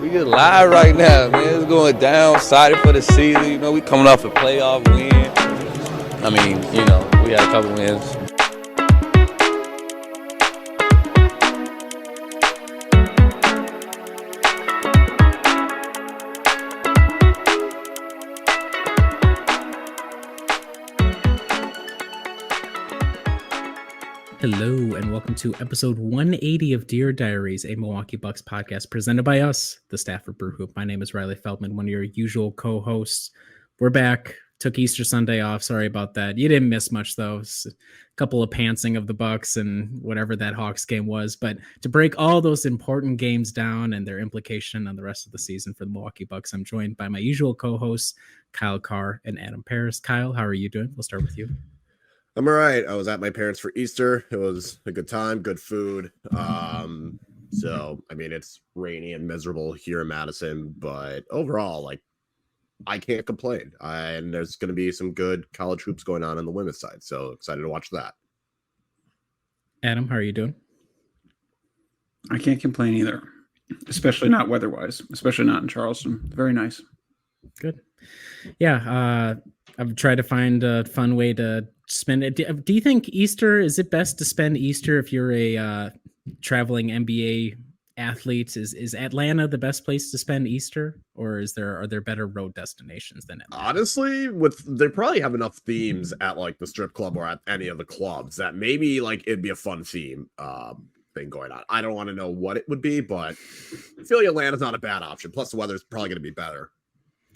We get live right now, man. It's going down. Excited for the season. You know, we coming off a playoff win. I mean, you know, we had a couple wins. Hello, and welcome to episode 180 of Diaries, a Milwaukee Bucks podcast presented by us, the Stafford Brew Group. My name is Riley Feldman, one of your usual co-hosts. We're back. Took Easter Sunday off. Sorry about that. You didn't miss much, though. A couple of pantsing of the Bucks and whatever that Hawks game was. But to break all those important games down and their implication on the rest of the season for the Milwaukee Bucks, I'm joined by my usual co-hosts, Kyle Carr and Adam Paris. Kyle, how are you doing? We'll start with you. I'm all right. I was at my parents for Easter. It was a good time, good food. So, I mean, it's rainy and miserable here in Madison, but overall, like, I can't complain. And there's going to be some good college hoops going on the women's side. So excited to watch that. Adam, how are you doing? I can't complain either, especially not weather-wise, especially not in Charleston. Very nice. Good. Yeah, I've tried to find a fun way to spend it. Do you think Easter, is it best to spend Easter if you're a traveling NBA athlete? Is Atlanta the best place to spend Easter, or are there better road destinations than Atlanta? Honestly, they probably have enough themes at like the strip club or at any of the clubs that maybe like it'd be a fun theme thing going on. I don't want to know what it would be, but I feel like Atlanta's not a bad option. Plus the weather's probably going to be better.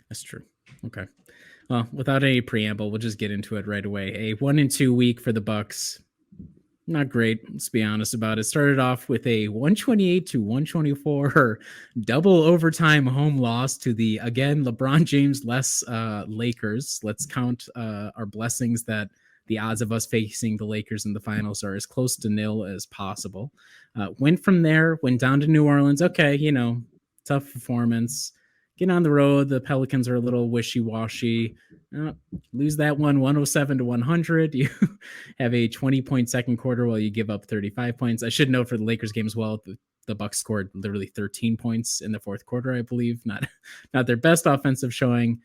That's true. Okay. Well, without any preamble, we'll just get into it right away. A 1-2 week for the Bucks. Not great, let's be honest about it. Started off with a 128-124 double overtime home loss to the, again, LeBron James less Lakers. Let's count our blessings that the odds of us facing the Lakers in the finals are as close to nil as possible. Went from there, went down to New Orleans. Okay, you know, tough performance. Get on the road. The Pelicans are a little wishy-washy. Lose that one 107-100. You have a 20-point second quarter while you give up 35 points. I should note for the Lakers game as well, the Bucks scored literally 13 points in the fourth quarter, I believe. Not their best offensive showing.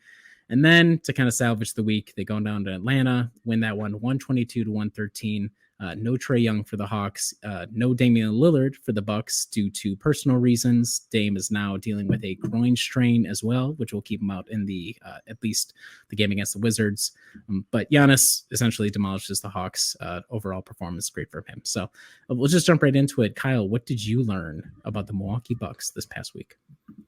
And then to kind of salvage the week, they go down to Atlanta, win that one 122-113. No Trae Young for the Hawks, no Damian Lillard for the Bucks due to personal reasons. Dame is now dealing with a groin strain as well, which will keep him out in the at least the game against the Wizards. But Giannis essentially demolishes the Hawks. Overall performance great for him. So we'll just jump right into it. Kyle, what did you learn about the Milwaukee Bucks this past week?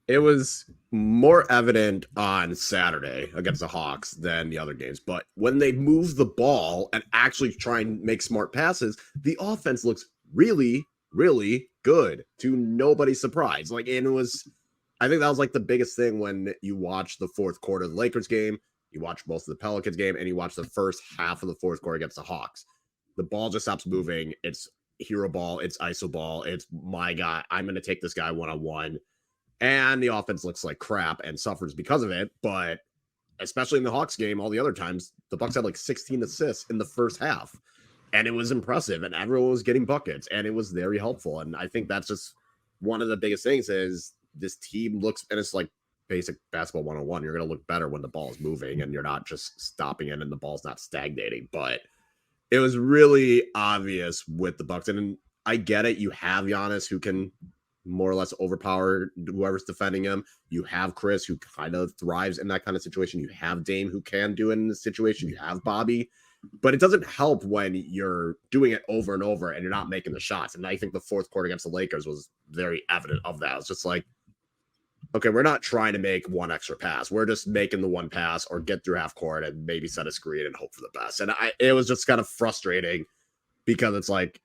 It was more evident on Saturday against the Hawks than the other games. But when they move the ball and actually try and make smart passes, the offense looks really, really good to nobody's surprise. I think that was like the biggest thing when you watch the fourth quarter of the Lakers game, you watch most of the Pelicans game, and you watch the first half of the fourth quarter against the Hawks. The ball just stops moving. It's hero ball. It's iso ball. It's my guy. I'm going to take this guy one-on-one. And the offense looks like crap and suffers because of it. But especially in the Hawks game, all the other times, the Bucks had like 16 assists in the first half. And it was impressive. And everyone was getting buckets. And it was very helpful. And I think that's just one of the biggest things is this team looks, and it's like basic basketball 101. You're going to look better when the ball is moving and you're not just stopping it and the ball's not stagnating. But it was really obvious with the Bucks. And I get it. You have Giannis who can more or less overpower whoever's defending him. You have Chris who kind of thrives in that kind of situation. You have Dame who can do it in this situation. You have Bobby, but it doesn't help when you're doing it over and over and you're not making the shots. And I think the fourth quarter against the Lakers was very evident of that. It's just like, okay, we're not trying to make one extra pass. We're just making the one pass or get through half court and maybe set a screen and hope for the best. And it was just kind of frustrating because it's like,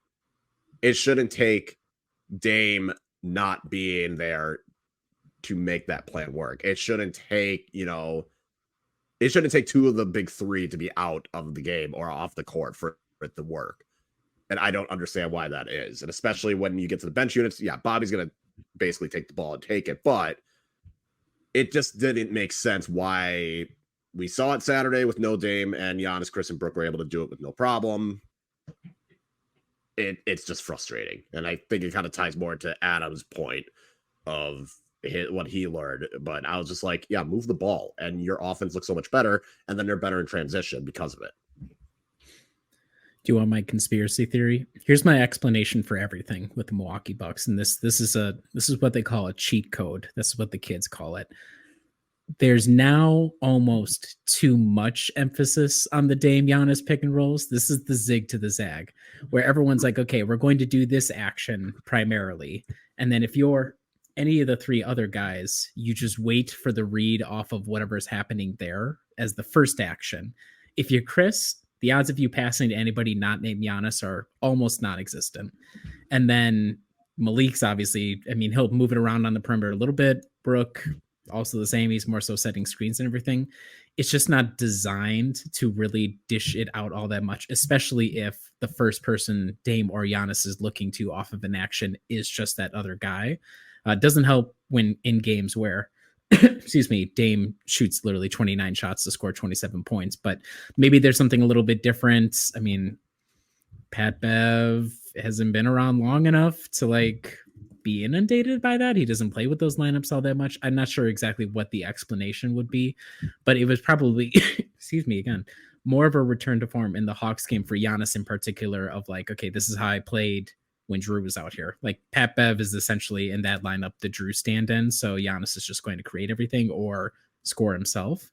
it shouldn't take Dame not being there to make that plan work. It shouldn't take two of the big three to be out of the game or off the court for it to work. And I don't understand why that is. And especially when you get to the bench units, yeah, Bobby's going to basically take the ball and take it. But it just didn't make sense why we saw it Saturday with no Dame and Giannis, Chris, and Brooke were able to do it with no problem. It's just frustrating. And I think it kind of ties more to Adam's point of what he learned. But I was just like, yeah, move the ball, and your offense looks so much better, and then they're better in transition because of it. Do you want my conspiracy theory? Here's my explanation for everything with the Milwaukee Bucks, and this is what they call a cheat code. This is what the kids call it. There's now almost too much emphasis on the Dame Giannis pick and rolls. This is the zig to the zag, where everyone's like, okay, we're going to do this action primarily, and then if you're any of the three other guys, you just wait for the read off of whatever's happening there as the first action. If you're Chris, the odds of you passing to anybody not named Giannis are almost non-existent. And then Malik's obviously, I mean, he'll move it around on the perimeter a little bit. Brooke, also the same. He's more so setting screens and everything. It's just not designed to really dish it out all that much, especially if the first person Dame or Giannis is looking to off of an action is just that other guy. It doesn't help when in games where excuse me, Dame shoots literally 29 shots to score 27 points, but maybe there's something a little bit different. I mean, Pat Bev hasn't been around long enough to like be inundated by that. He doesn't play with those lineups all that much. I'm not sure exactly what the explanation would be, but it was probably, excuse me again, more of a return to form in the Hawks game for Giannis in particular of like, okay, this is how I played when Drew was out here. Like Pat Bev is essentially in that lineup the Drew stand-in, so Giannis is just going to create everything or score himself.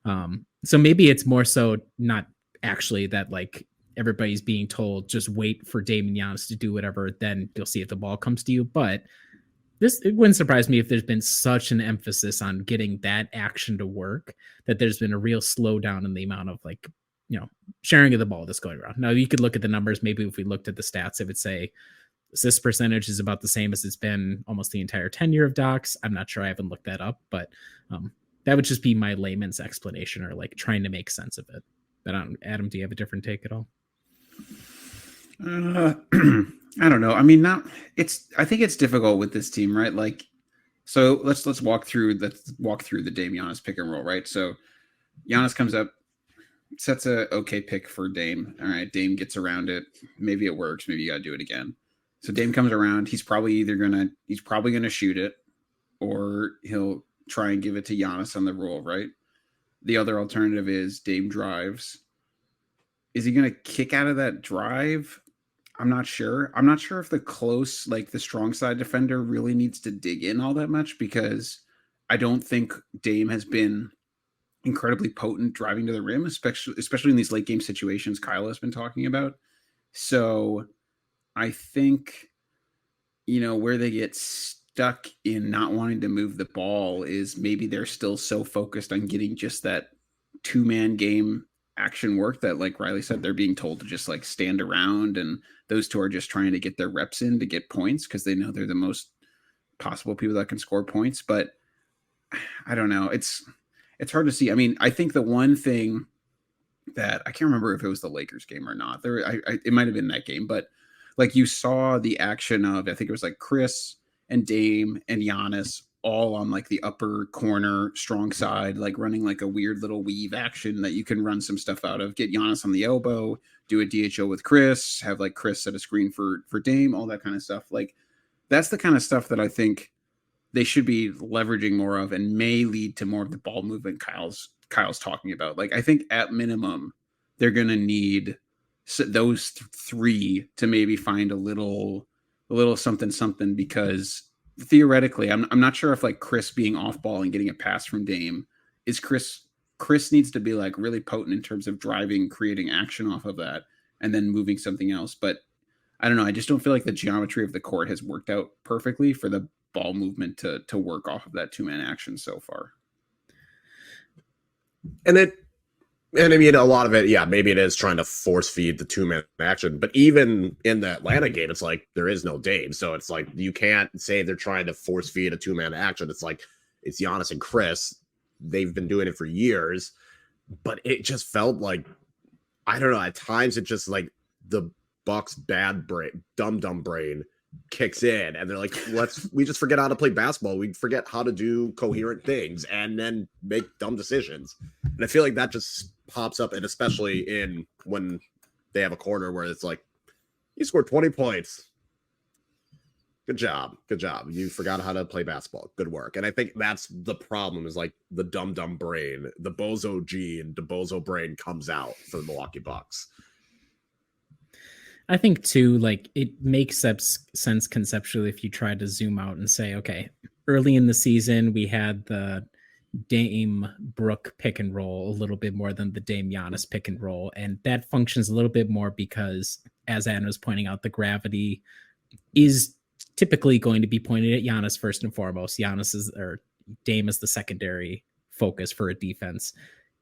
So maybe it's more so not actually that like everybody's being told just wait for Dame and Giannis to do whatever, then you'll see if the ball comes to you. But it wouldn't surprise me if there's been such an emphasis on getting that action to work that there's been a real slowdown in the amount of like, you know, sharing of the ball that's going around. Now you could look at the numbers. Maybe if we looked at the stats, it would say assist percentage is about the same as it's been almost the entire tenure of Docs. I'm not sure. I haven't looked that up, but that would just be my layman's explanation or like trying to make sense of it. But Adam, do you have a different take at all? I don't know. I mean, I think it's difficult with this team, right? Like, so let's walk through the Dame Giannis pick and roll, right? So Giannis comes up, sets a okay pick for Dame. All right, Dame gets around it. Maybe it works. Maybe you got to do it again. So Dame comes around. He's probably gonna shoot it, or he'll try and give it to Giannis on the roll, right? The other alternative is Dame drives. Is he gonna kick out of that drive? I'm not sure. I'm not sure if the strong side defender really needs to dig in all that much, because I don't think Dame has been incredibly potent driving to the rim, especially in these late game situations Kyle has been talking about. So I think, where they get stuck in not wanting to move the ball is maybe they're still so focused on getting just that 2-man game action work that, like Riley said, they're being told to just like stand around, and those two are just trying to get their reps in to get points because they know they're the most possible people that can score points. But I don't know. It's hard to see. I mean, I think the one thing that I can't remember if it was the Lakers game or not. It might have been that game, but like you saw the action of, I think it was like Chris and Dame and Giannis all on like the upper corner, strong side, like running like a weird little weave action that you can run some stuff out of. Get Giannis on the elbow, do a DHO with Chris, have like Chris set a screen for Dame, all that kind of stuff. Like that's the kind of stuff that I think they should be leveraging more of and may lead to more of the ball movement Kyle's talking about. Like I think at minimum they're going to need those three to maybe find a little something, because theoretically I'm not sure if like Chris being off ball and getting a pass from Dame is Chris needs to be like really potent in terms of driving, creating action off of that, and then moving something else. But I don't know. I just don't feel like the geometry of the court has worked out perfectly for the ball movement to work off of that 2-man action so far. And I mean, a lot of it, yeah, maybe it is trying to force feed the 2-man action. But even in the Atlanta game, it's like there is no Dame. So it's like you can't say they're trying to force feed a 2-man action. It's like it's Giannis and Chris. They've been doing it for years. But it just felt like, I don't know, at times it just like the Bucks' bad brain, dumb brain kicks in. And they're like, we just forget how to play basketball. We forget how to do coherent things and then make dumb decisions. And I feel like that just pops up, and especially when they have a quarter where it's like, you scored 20 points. Good job. Good job. You forgot how to play basketball. Good work. And I think that's the problem is like the dumb brain, the bozo gene, the bozo brain comes out for the Milwaukee Bucks. I think too, like it makes sense conceptually if you try to zoom out and say, okay, early in the season, we had the Dame Brook pick and roll a little bit more than the Dame Giannis pick and roll. And that functions a little bit more because, as Adam was pointing out, the gravity is typically going to be pointed at Giannis first and foremost. Dame is the secondary focus for a defense.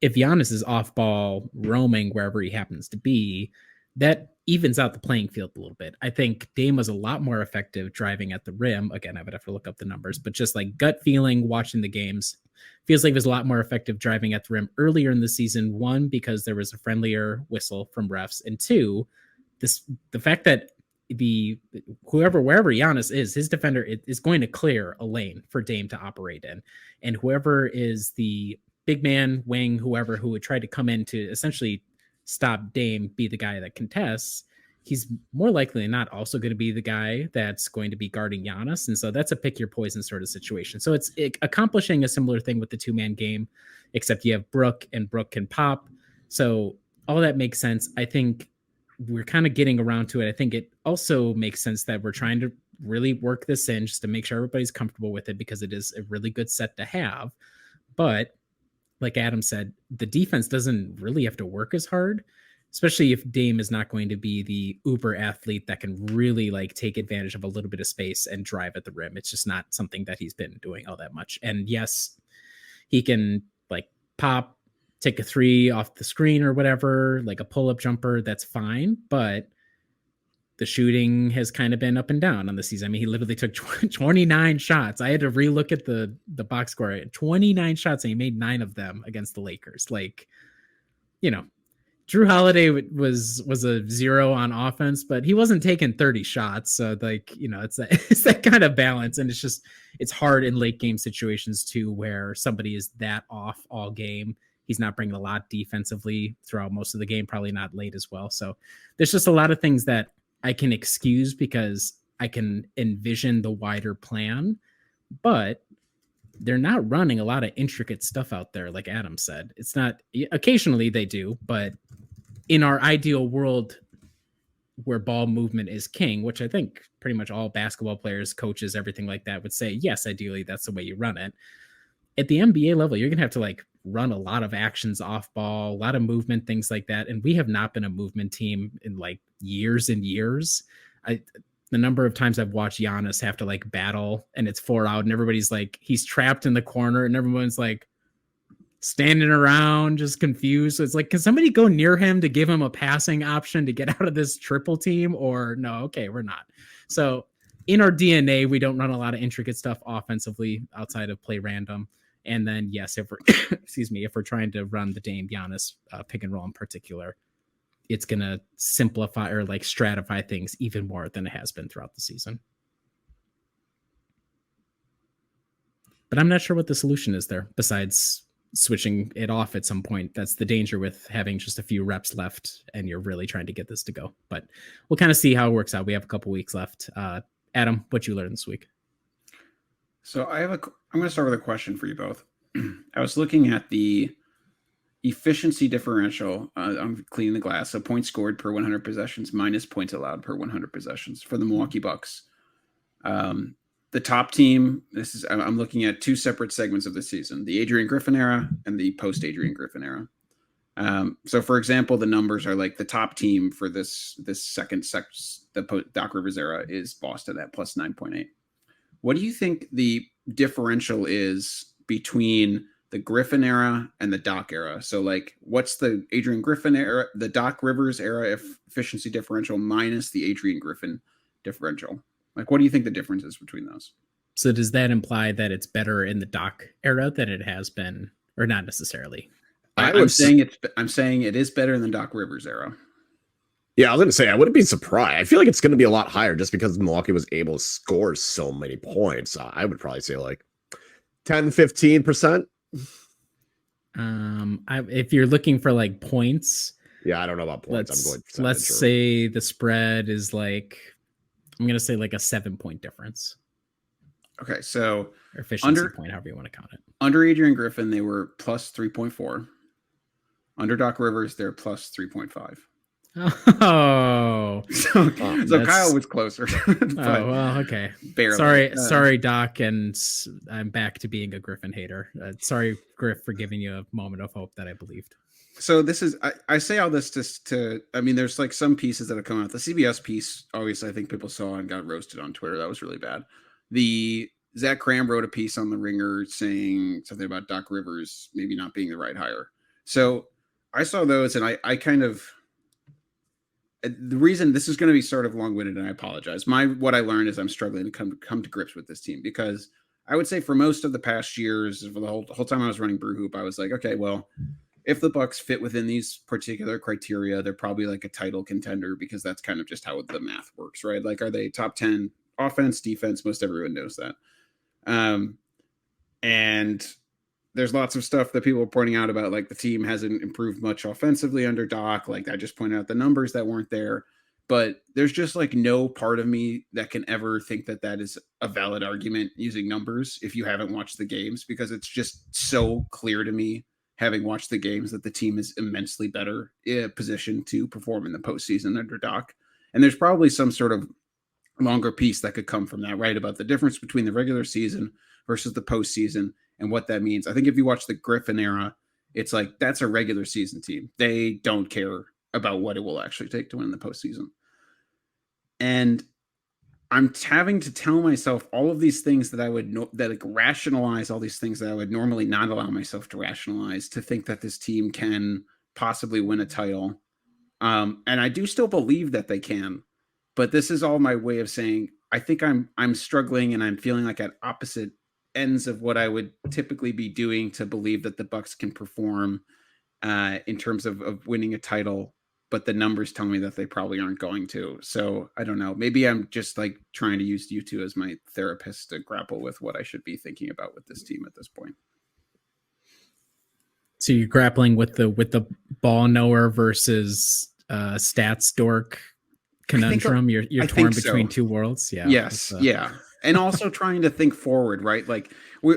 If Giannis is off ball roaming wherever he happens to be, that evens out the playing field a little bit. I think Dame was a lot more effective driving at the rim. Again, I would have to look up the numbers, but just like gut feeling watching the games, feels like he was a lot more effective driving at the rim earlier in the season. One, because there was a friendlier whistle from refs, and two, the fact that wherever Giannis is, his defender is going to clear a lane for Dame to operate in, and whoever is the big man, wing, whoever who would try to come in to essentially stop Dame, be the guy that contests, he's more likely than not also going to be the guy that's going to be guarding Giannis. And so that's a pick your poison sort of situation. So it's accomplishing a similar thing with the 2-man game, except you have Brook and Brook can pop. So all that makes sense. I think we're kind of getting around to it. I think it also makes sense that we're trying to really work this in just to make sure everybody's comfortable with it, because it is a really good set to have. But like Adam said, the defense doesn't really have to work as hard, especially if Dame is not going to be the uber athlete that can really like take advantage of a little bit of space and drive at the rim. It's just not something that he's been doing all that much. And yes, he can like pop, take a three off the screen or whatever, like a pull-up jumper, that's fine. But the shooting has kind of been up and down on the season. I mean, he literally took 29 shots. I had to relook at the box score. 29 shots, and he made 9 of them against the Lakers. Like, you know, Drew Holiday was a 0 on offense, but he wasn't taking 30 shots. So like, you know, it's that kind of balance. And it's hard in late game situations too, where somebody is that off all game. He's not bringing a lot defensively throughout most of the game, probably not late as well. So there's just a lot of things that I can excuse because I can envision the wider plan, but they're not running a lot of intricate stuff out there. Like Adam said, it's not, occasionally they do, but in our ideal world where ball movement is king, which I think pretty much all basketball players, coaches, everything like that would say, yes, ideally that's the way you run it. At the NBA level, you're going to have to like run a lot of actions off ball, a lot of movement, things like that. And we have not been a movement team in like years and years. The number of times I've watched Giannis have to like battle and it's 4 out and everybody's like, he's trapped in the corner and everyone's like standing around just confused. So it's like, can somebody go near him to give him a passing option to get out of this triple team? Or no, okay, we're not. So in our DNA, we don't run a lot of intricate stuff offensively outside of play random. And then, yes, if we're, if we're trying to run the Dame Giannis pick and roll in particular, it's going to simplify or like stratify things even more than it has been throughout the season. But I'm not sure what the solution is there besides switching it off at some point. That's the danger with having just a few reps left and you're really trying to get this to go. But we'll kind of see how it works out. We have a couple weeks left. Adam, what you learned this week? So I'm going to start with a question for you both. I was looking at the efficiency differential. I'm cleaning the glass. So points scored per 100 possessions minus points allowed per 100 possessions for the Milwaukee Bucks. The top team, I'm looking at 2 separate segments of the season, the Adrian Griffin era and the post Adrian Griffin era. So for example, the numbers are like the top team for this second the Doc Rivers era is Boston at plus 9.8. What do you think the differential is between the Griffin era and the Doc era? So like, what's the Adrian Griffin era, the Doc Rivers era efficiency differential minus the Adrian Griffin differential? Like, what do you think the difference is between those? So does that imply that it's better in the Doc era than it has been, or not necessarily? I'm saying it is better in the Doc Rivers era. Yeah, I was going to say, I wouldn't be surprised. I feel like it's going to be a lot higher just because Milwaukee was able to score so many points. I would probably say like 10, 15%. If you're looking for like points. Yeah, I don't know about points. I'm going let's say the spread is like I'm going to say like a 7-point difference. Okay, so Or efficiency point, however you want to count it. Under Adrian Griffin, they were plus 3.4. Under Doc Rivers, they're plus 3.5. Oh, so Kyle was closer. Oh, well, okay. Barely. Sorry, Doc, and I'm back to being a Griffin hater. Sorry, Griff, for giving you a moment of hope that I believed. So this is, I say all this just to, I mean, there's like some pieces that have come out. The CBS piece, obviously, I think people saw and got roasted on Twitter. That was really bad. The Zach Cram wrote a piece on The Ringer saying something about Doc Rivers maybe not being the right hire. So I saw those, and I kind of, the reason this is going to be sort of long-winded, and I apologize. What I learned is I'm struggling to come to grips with this team, because I would say for most of the past years, for the whole time I was running Brew Hoop, I was like, okay, well, if the Bucks fit within these particular criteria, they're probably like a title contender, because that's kind of just how the math works, right? Like, are they top 10 offense, defense? Most everyone knows that. And there's lots of stuff that people are pointing out about, like, the team hasn't improved much offensively under Doc. Like, I just pointed out the numbers that weren't there, but there's just like no part of me that can ever think that that is a valid argument using numbers if you haven't watched the games, because it's just so clear to me, having watched the games, that the team is immensely better positioned to perform in the postseason under Doc. And there's probably some sort of longer piece that could come from that, right? About the difference between the regular season versus the postseason and what that means. I think if you watch the Griffin era, it's like, that's a regular season team. They don't care about what it will actually take to win the postseason. And I'm having to tell myself all of these things that I would rationalize all these things that I would normally not allow myself to rationalize, to think that this team can possibly win a title. And I do still believe that they can, but this is all my way of saying, I think I'm struggling, and I'm feeling like at opposite ends of what I would typically be doing to believe that the Bucks can perform in terms of winning a title. But the numbers tell me that they probably aren't going to. So I don't know. Maybe I'm just like trying to use you two as my therapist to grapple with what I should be thinking about with this team at this point. So you're grappling with the ball knower versus stats dork conundrum. You're torn between two worlds. Yeah. Yes. Yeah. And also trying to think forward, right? Like,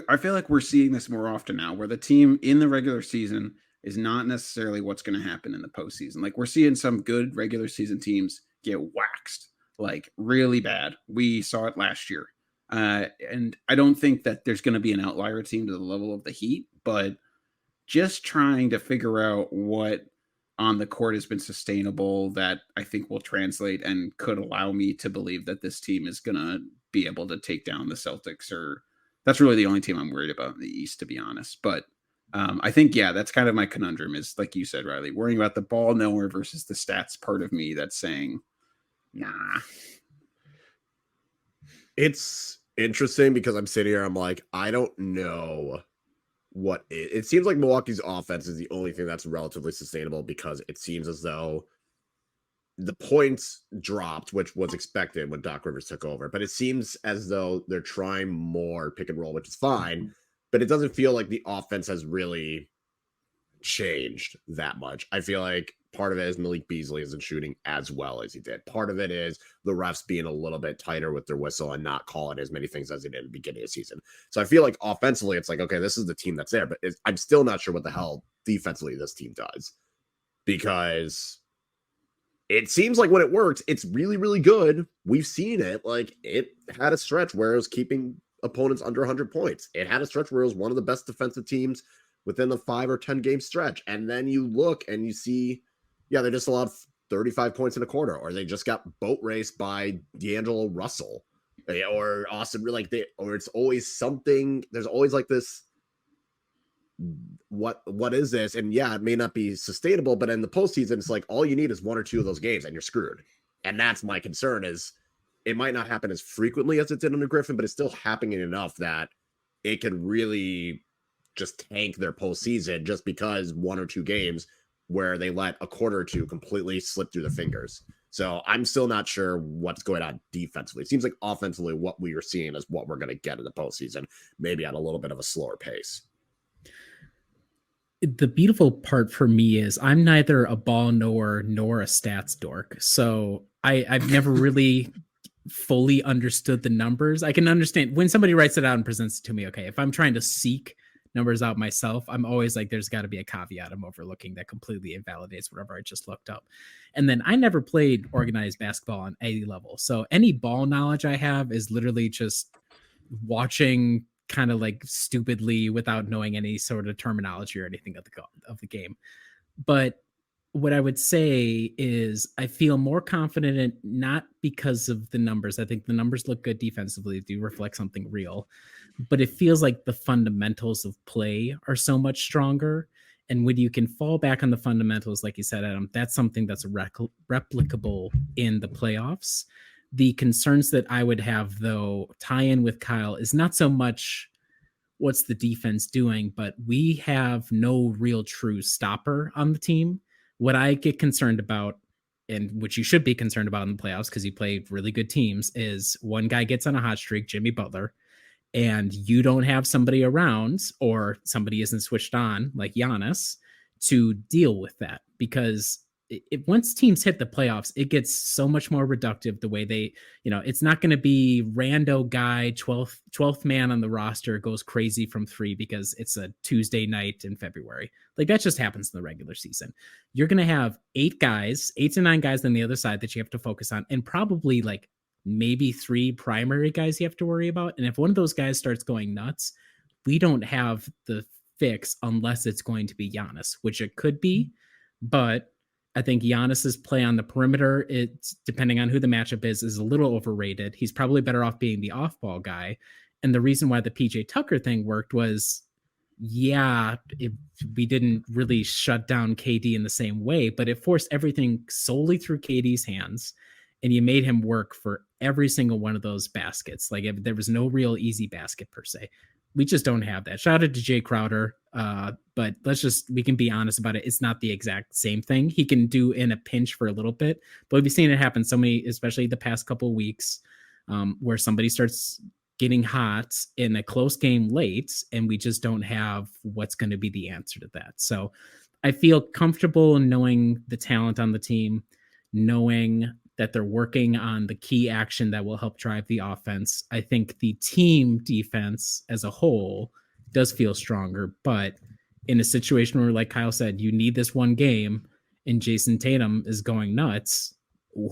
I feel like we're seeing this more often now, where the team in the regular season is not necessarily what's going to happen in the postseason. Like, we're seeing some good regular season teams get waxed, like really bad. We saw it last year. And I don't think that there's going to be an outlier team to the level of the Heat, but just trying to figure out what on the court has been sustainable that I think will translate and could allow me to believe that this team is going to be able to take down the Celtics. Or that's really the only team I'm worried about in the East, to be honest. But I think, yeah, that's kind of my conundrum, is like you said, Riley, worrying about the ball knower versus the stats part of me that's saying, nah. It's interesting because I'm sitting here, I'm like, I don't know what it seems like Milwaukee's offense is the only thing that's relatively sustainable, because it seems as though the points dropped, which was expected when Doc Rivers took over, but it seems as though they're trying more pick and roll, which is fine. But it doesn't feel like the offense has really changed that much. I feel like part of it is Malik Beasley isn't shooting as well as he did. Part of it is the refs being a little bit tighter with their whistle and not calling as many things as they did at the beginning of the season. So I feel like offensively, it's like, okay, this is the team that's there, but I'm still not sure what the hell defensively this team does, because it seems like when it works, it's really, really good. We've seen it. Like, it had a stretch where it was keeping opponents under 100 points. It had a stretch where it was one of the best defensive teams within the 5 or 10 game stretch. And then you look and you see, yeah, they just allowed 35 points in a quarter, or they just got boat raced by D'Angelo Russell, or Austin, or it's always something. There's always like this, what is this? And yeah, it may not be sustainable, but in the postseason, it's like all you need is 1 or 2 of those games and you're screwed. And that's my concern, is it might not happen as frequently as it did under Griffin, but it's still happening enough that it can really just tank their postseason, just because 1 or 2 games where they let a quarter or 2 completely slip through their fingers. So I'm still not sure what's going on defensively. It seems like offensively, what we are seeing is what we're going to get in the postseason, maybe at a little bit of a slower pace. The beautiful part for me is I'm neither a ball knower nor a stats dork. So I've never really fully understood the numbers. I can understand when somebody writes it out and presents it to me. Okay, if I'm trying to seek numbers out myself, I'm always like, there's got to be a caveat I'm overlooking that completely invalidates whatever I just looked up. And then I never played organized basketball on any level. So any ball knowledge I have is literally just watching kind of like stupidly without knowing any sort of terminology or anything of the game. But what I would say is I feel more confident in, not because of the numbers. I think the numbers look good defensively, do reflect something real, but it feels like the fundamentals of play are so much stronger. And when you can fall back on the fundamentals, like you said, Adam, that's something that's replicable in the playoffs. The concerns that I would have, though, tie in with Kyle is not so much what's the defense doing, but we have no real true stopper on the team. What I get concerned about, and which you should be concerned about in the playoffs because you play really good teams, is one guy gets on a hot streak, Jimmy Butler, and you don't have somebody around or somebody isn't switched on like Giannis to deal with that. Because once teams hit the playoffs, it gets so much more reductive the way they, it's not going to be rando guy, 12th man on the roster goes crazy from three because it's a Tuesday night in February. Like that just happens in the regular season. You're going to have 8 to 9 guys on the other side that you have to focus on, and probably like maybe 3 primary guys you have to worry about. And if one of those guys starts going nuts, we don't have the fix unless it's going to be Giannis, which it could be. But I think Giannis's play on the perimeter, it's depending on who the matchup is a little overrated. He's probably better off being the off-ball guy. And the reason why the PJ Tucker thing worked was, we didn't really shut down KD in the same way, but it forced everything solely through KD's hands. And you made him work for every single one of those baskets. Like there was no real easy basket per se. We just don't have that. Shout out to Jay Crowder. But we can be honest about it. It's not the exact same thing. He can do in a pinch for a little bit, but we've seen it happen so many, especially the past couple of weeks, where somebody starts getting hot in a close game late, and we just don't have what's going to be the answer to that. So I feel comfortable in knowing the talent on the team, knowing that they're working on the key action that will help drive the offense. I think the team defense as a whole does feel stronger, but in a situation where, like Kyle said, you need this one game and Jason Tatum is going nuts,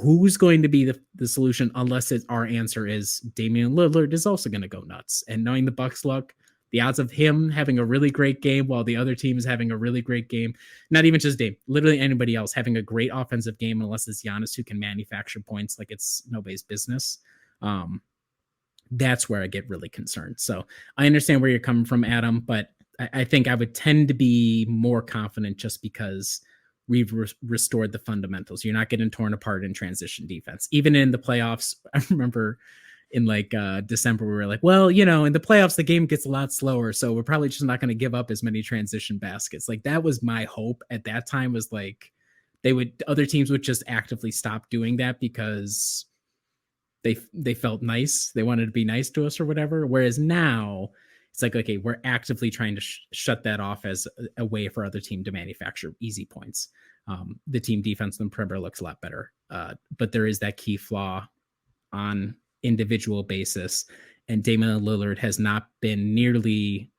who's going to be the solution unless our answer is Damian Lillard is also going to go nuts? And knowing the Bucks luck, the odds of him having a really great game while the other team is having a really great game, not even just Dame, literally anybody else having a great offensive game, unless it's Giannis who can manufacture points like it's nobody's business. That's where I get really concerned. So I understand where you're coming from, Adam, but I think I would tend to be more confident just because we've restored the fundamentals. You're not getting torn apart in transition defense. Even in the playoffs, I remember in like December, we were like, well, in the playoffs, the game gets a lot slower. So we're probably just not going to give up as many transition baskets. Like that was my hope at that time, was like other teams would just actively stop doing that because they felt nice. They wanted to be nice to us or whatever. Whereas now it's like, okay, we're actively trying to shut that off as a way for other team to manufacture easy points. The team defense on the perimeter looks a lot better. But there is that key flaw on individual basis, and Damian Lillard has not been nearly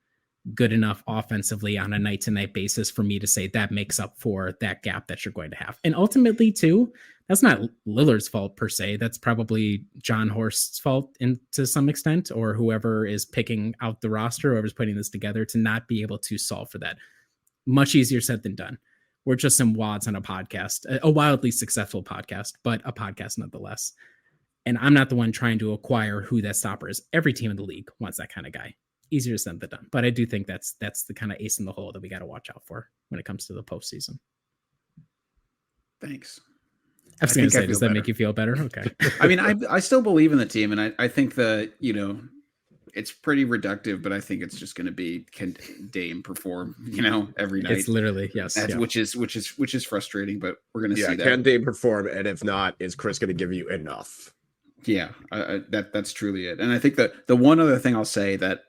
good enough offensively on a night-to-night basis for me to say that makes up for that gap that you're going to have. And ultimately, too, that's not Lillard's fault per se. That's probably John Horst's fault to some extent, or whoever is picking out the roster, whoever's putting this together, to not be able to solve for that. Much easier said than done. We're just some wads on a podcast, a wildly successful podcast, but a podcast nonetheless. And I'm not the one trying to acquire who that stopper is. Every team in the league wants that kind of guy. Easier said than done. But I do think that's the kind of ace in the hole that we got to watch out for when it comes to the postseason. Thanks. I was going to say, does that make you feel better? Okay. I mean, I still believe in the team, and I think that, it's pretty reductive, but I think it's just going to be, can Dame perform, every night? It's literally, yes. Yeah. Which is frustrating, but we're going to see that. Can Dame perform? And if not, is Chris going to give you enough? Yeah, that's truly it. And I think that the one other thing I'll say that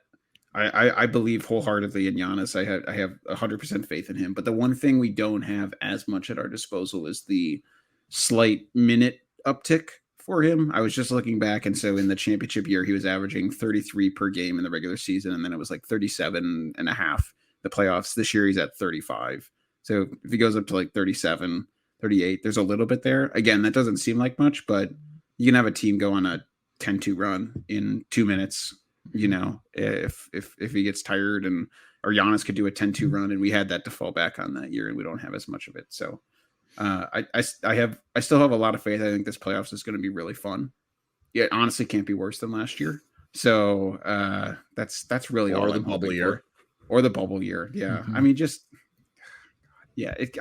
I believe wholeheartedly in Giannis, I have 100% faith in him. But the one thing we don't have as much at our disposal is the slight minute uptick for him. I was just looking back, and so in the championship year, he was averaging 33 per game in the regular season, and then it was like 37 and a half the playoffs. This year, he's at 35. So if he goes up to like 37, 38, there's a little bit there. Again, that doesn't seem like much, but you can have a team go on a 10-2 run in 2 minutes, if he gets tired, and or Giannis could do a 10-2 run, and we had that to fall back on that year, and we don't have as much of it. So I still have a lot of faith. I think this playoffs is going to be really fun. Yeah, honestly, can't be worse than last year. So that's really all I'm hoping for. Or the bubble year. Yeah. Mm-hmm. I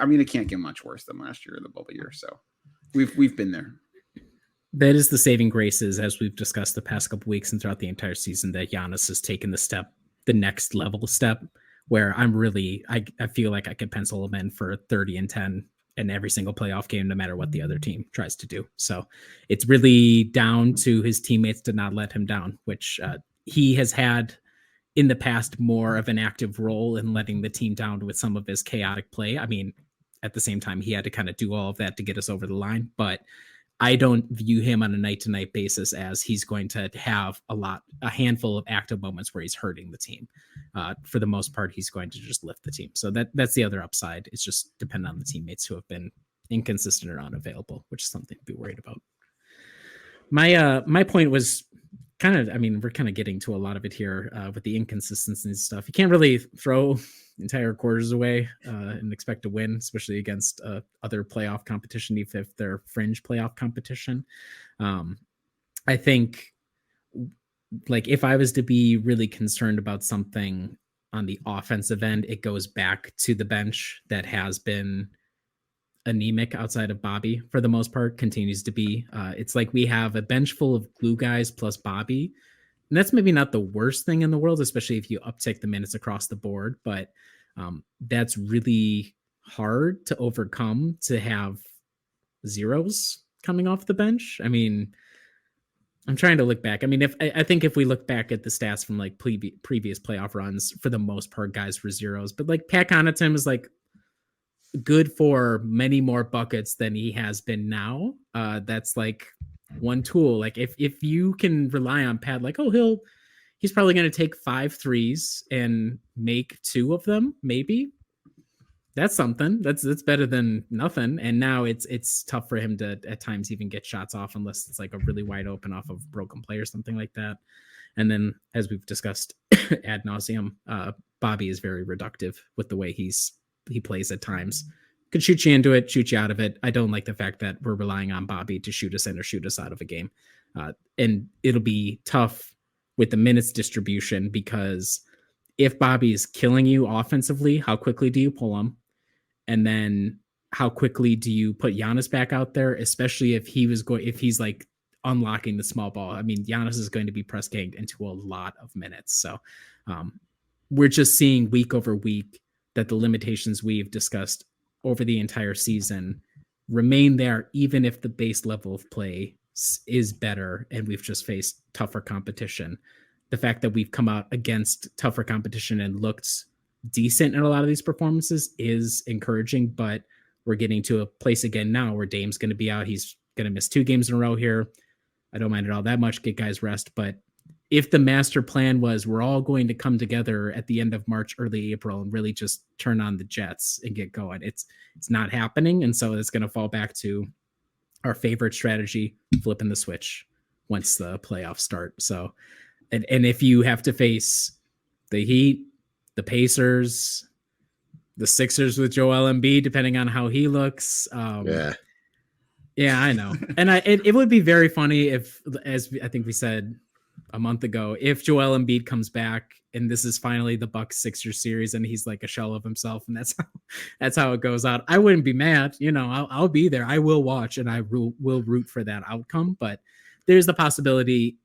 mean, it can't get much worse than last year or the bubble year. So we've been there. That is the saving graces, as we've discussed the past couple weeks and throughout the entire season, that Giannis has taken the next level step, where I feel like I could pencil him in for 30 and 10 in every single playoff game, no matter what the other team tries to do. So it's really down to his teammates to not let him down, which he has had in the past more of an active role in letting the team down with some of his chaotic play. I mean, at the same time, he had to kind of do all of that to get us over the line, but I don't view him on a night-to-night basis as he's going to have a handful of active moments where he's hurting the team. For the most part, he's going to just lift the team. So that's the other upside. It's just dependent on the teammates who have been inconsistent or unavailable, which is something to be worried about. My point was we're kind of getting to a lot of it here with the inconsistency and stuff. You can't really throw entire quarters away and expect to win, especially against other playoff competition, even if they're fringe playoff competition. I think, like, if I was to be really concerned about something on the offensive end, it goes back to the bench that has been anemic outside of Bobby for the most part, continues to be. It's like we have a bench full of glue guys plus Bobby, and that's maybe not the worst thing in the world, especially if you uptick the minutes across the board, but that's really hard to overcome, to have zeros coming off the bench. I mean, I'm trying to look back. I mean, I think if we look back at the stats from like previous playoff runs, for the most part, guys were zeros, but like Pat Connaughton is like good for many more buckets than he has been now. That's like one tool. Like if you can rely on Pat, like, he's probably going to take 5 threes and make 2 of them, maybe. That's something. That's better than nothing. And now it's tough for him to at times even get shots off unless it's like a really wide open off of broken play or something like that. And then, as we've discussed ad nauseum, Bobby is very reductive with the way he plays at times. Could shoot you into it, shoot you out of it. I don't like the fact that we're relying on Bobby to shoot us in or shoot us out of a game. And it'll be tough with the minutes distribution, because if Bobby is killing you offensively, how quickly do you pull him? And then how quickly do you put Giannis back out there, especially if he's like unlocking the small ball? I mean, Giannis is going to be press ganged into a lot of minutes. So we're just seeing week over week that the limitations we've discussed over the entire season remain there, even if the base level of play is better and we've just faced tougher competition. The fact that we've come out against tougher competition and looked decent in a lot of these performances is encouraging, but we're getting to a place again now where Dame's going to be out. He's going to miss 2 games in a row here. I don't mind it all that much, get guys rest, but if the master plan was we're all going to come together at the end of March, early April, and really just turn on the jets and get going, it's not happening. And so it's going to fall back to our favorite strategy, flipping the switch once the playoffs start. So, and if you have to face the Heat, the Pacers, the Sixers with Joel Embiid, depending on how he looks. Yeah, I know. And it would be very funny if, as I think we said a month ago, if Joel Embiid comes back and this is finally the Bucks Sixers series and he's like a shell of himself, and that's how it goes out. I wouldn't be mad. I'll be there. I will watch and I will root for that outcome. But there's the possibility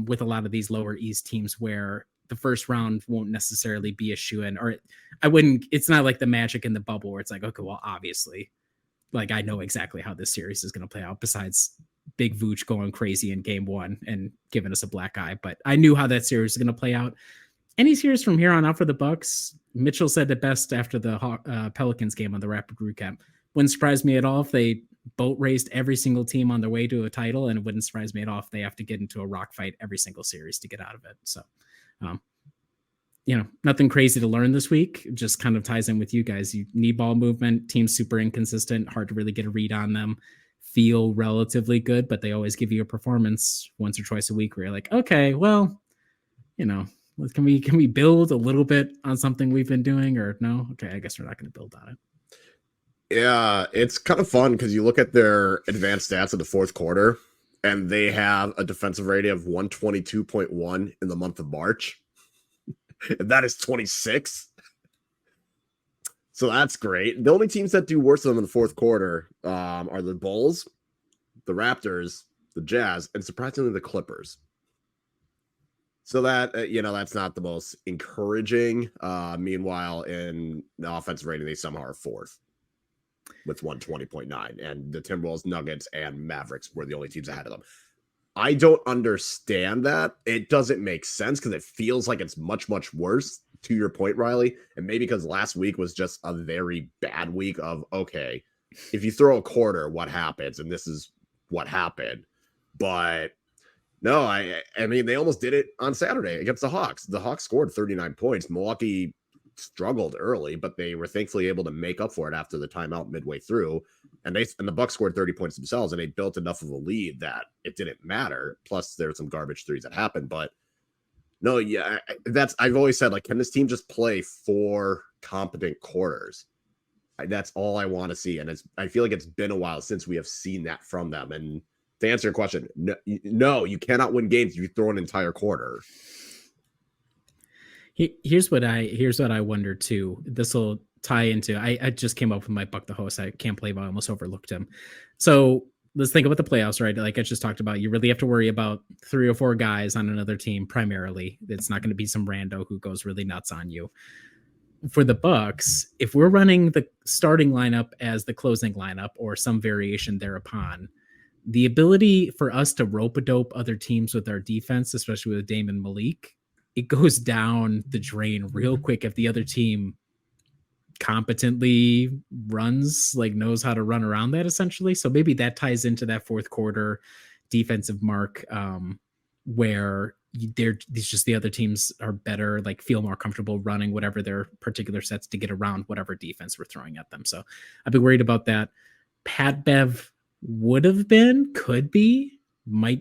with a lot of these lower East teams where the first round won't necessarily be a shoo-in, or it's not like the Magic in the bubble where it's like, okay, well, obviously, like, I know exactly how this series is going to play out, besides Big Vooch going crazy in game 1 and giving us a black eye. But I knew how that series is going to play out. Any series from here on out for the Bucks, Mitchell said it best after the Pelicans game on the Rapid Recap. Wouldn't surprise me at all if they boat raced every single team on their way to a title, and it wouldn't surprise me at all if they have to get into a rock fight every single series to get out of it. So, nothing crazy to learn this week. Just kind of ties in with you guys. You need ball movement. Team's super inconsistent. Hard to really get a read on them. Feel relatively good, but they always give you a performance once or twice a week where you're like, okay, well, can we build a little bit on something we've been doing, or no? Okay, I guess we're not going to build on it. Yeah, it's kind of fun because you look at their advanced stats in the fourth quarter, and they have a defensive rating of 122.1 in the month of March. And that is 26. So that's great. The only teams that do worse than them in the fourth quarter are the Bulls, the Raptors, the Jazz, and surprisingly the Clippers. So that, that's not the most encouraging. Meanwhile, in the offensive rating, they somehow are fourth with 120.9. And the Timberwolves, Nuggets, and Mavericks were the only teams ahead of them. I don't understand that. It doesn't make sense because it feels like it's much, much worse, to your point, Riley. And maybe because last week was just a very bad week of, okay, if you throw a quarter, what happens? And this is what happened. But no, I mean, they almost did it on Saturday against the Hawks. The Hawks scored 39 points. Milwaukee struggled early, but they were thankfully able to make up for it after the timeout midway through. And the Bucks scored 30 points themselves, and they built enough of a lead that it didn't matter. Plus, there were some garbage threes that happened. But no, yeah, I've always said, like, can this team just play 4 competent quarters? That's all I want to see. And I feel like it's been a while since we have seen that from them. And to answer your question, no, you cannot win games if you throw an entire quarter. Here's what I wonder too. This will tie into, I just came up with my Buck the host. I can't believe I almost overlooked him. So let's think about the playoffs, right? Like I just talked about, you really have to worry about 3 or 4 guys on another team primarily. It's not going to be some rando who goes really nuts on you. For the Bucks, if we're running the starting lineup as the closing lineup or some variation thereupon, the ability for us to rope-a-dope other teams with our defense, especially with Dame and Malik, it goes down the drain real quick if the other team competently knows how to run around that essentially. So maybe that ties into that fourth quarter defensive mark where the other teams are better, like feel more comfortable running whatever their particular sets to get around whatever defense we're throwing at them. So I'd be worried about that. Pat Bev would have been, could be,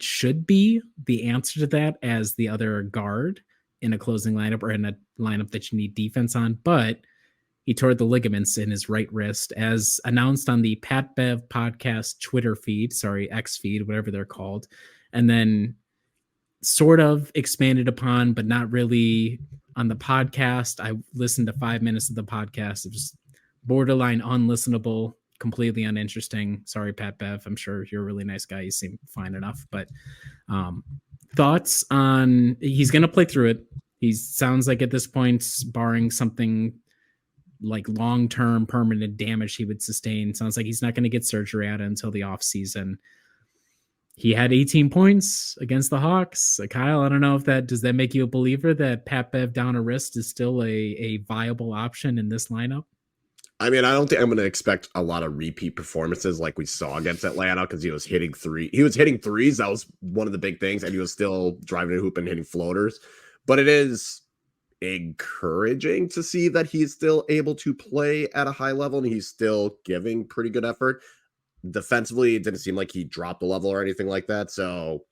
should be the answer to that as the other guard in a closing lineup or in a lineup that you need defense on. But he tore the ligaments in his right wrist as announced on the Pat Bev podcast Twitter feed, X feed, whatever they're called. And then sort of expanded upon, but not really on the podcast. I listened to 5 minutes of the podcast. It was borderline unlistenable, completely uninteresting. Sorry, Pat Bev. I'm sure you're a really nice guy. You seem fine enough, but thoughts on, he's going to play through it. He sounds like at this point, barring something like long-term permanent damage he would sustain, sounds like he's not going to get surgery out until the off season. He had 18 points against the Hawks. Kyle, I don't know if does that make you a believer that Pat Bev down a wrist is still a viable option in this lineup? I mean, I don't think I'm going to expect a lot of repeat performances like we saw against Atlanta because he was hitting threes. That was one of the big things, and he was still driving a hoop and hitting floaters. But it is encouraging to see that he's still able to play at a high level and he's still giving pretty good effort. Defensively, it didn't seem like he dropped the level or anything like that. So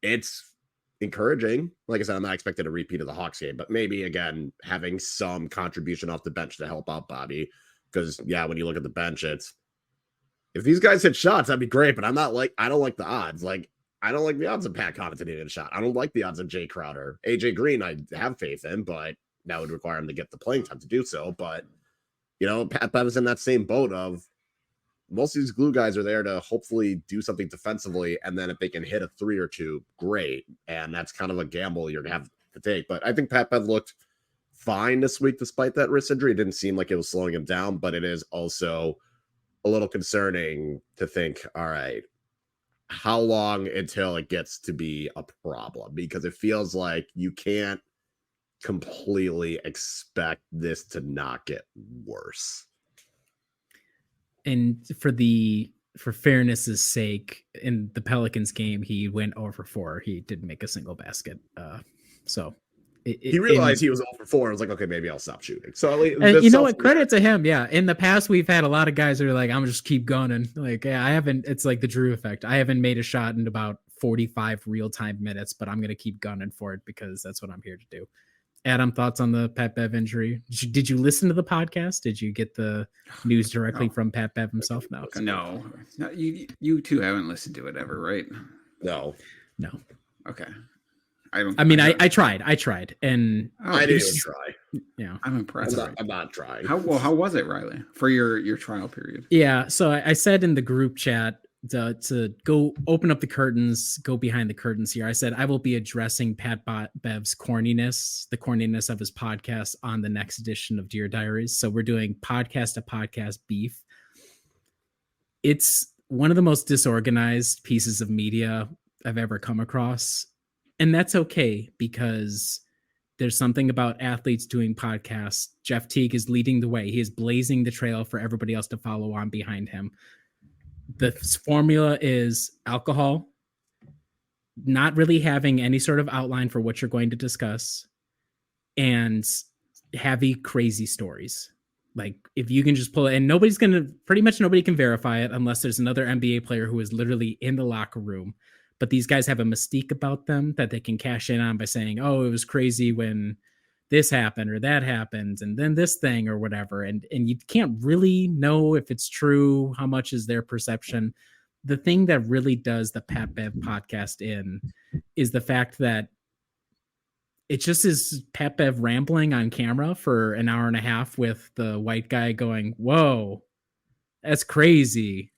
it's encouraging. Like I said, I'm not expecting a repeat of the Hawks game, but maybe again having some contribution off the bench to help out Bobby. Because when you look at the bench, it's if these guys hit shots, that'd be great. But I don't like the odds. Like I don't like the odds of Pat Connaughton hitting a shot. I don't like the odds of Jay Crowder, AJ Green. I have faith in, but that would require him to get the playing time to do so. But Pat Bev is in that same boat of most of these glue guys are there to hopefully do something defensively. And then if they can hit a 3 or 2, great. And that's kind of a gamble you're going to have to take. But I think Pat Bev looked fine this week, despite that wrist injury. It didn't seem like it was slowing him down, but it is also a little concerning to think, all right, how long until it gets to be a problem? Because it feels like you can't completely expect this to not get worse. And for the for fairness's sake, in the Pelicans game, he went 0 for 4. He didn't make a single basket. So he realized he was 0 for 4. I was like, okay, maybe I'll stop shooting. So you know what? Credit to him. Yeah. In the past, we've had a lot of guys that are like, I'm just keep gunning. Like, yeah, I haven't. It's like the Drew effect. I haven't made a shot in about 45 real-time minutes, but I'm gonna keep gunning for it because that's what I'm here to do. Adam, thoughts on the Pat Bev injury? Did you listen to the podcast? Did you get the news directly from Pat Bev himself? No. You two haven't listened to it ever, right? No. Okay. I tried, and I didn't even try. Yeah, I'm impressed. I'm not trying. How was it, Riley, for your trial period? Yeah, so I said in the group chat to go open up the curtains, go behind the curtains here. I said I will be addressing Pat Bev's corniness, the corniness of his podcast on the next edition of Dear Diaries. So we're doing podcast to podcast beef. It's one of the most disorganized pieces of media I've ever come across. And that's okay, because there's something about athletes doing podcasts. Jeff Teague is leading the way. He is blazing the trail for everybody else to follow on behind him. The formula is alcohol, not really having any sort of outline for what you're going to discuss, and heavy, crazy stories. Like, if you can just pull it, and pretty much nobody can verify it unless there's another NBA player who is literally in the locker room. But these guys have a mystique about them that they can cash in on by saying, oh, it was crazy when this happened or that happened, and then this thing or whatever. And you can't really know if it's true, how much is their perception. The thing that really does the Pat Bev podcast in is the fact that it just is Pat Bev rambling on camera for an hour and a half with the white guy going, whoa, that's crazy,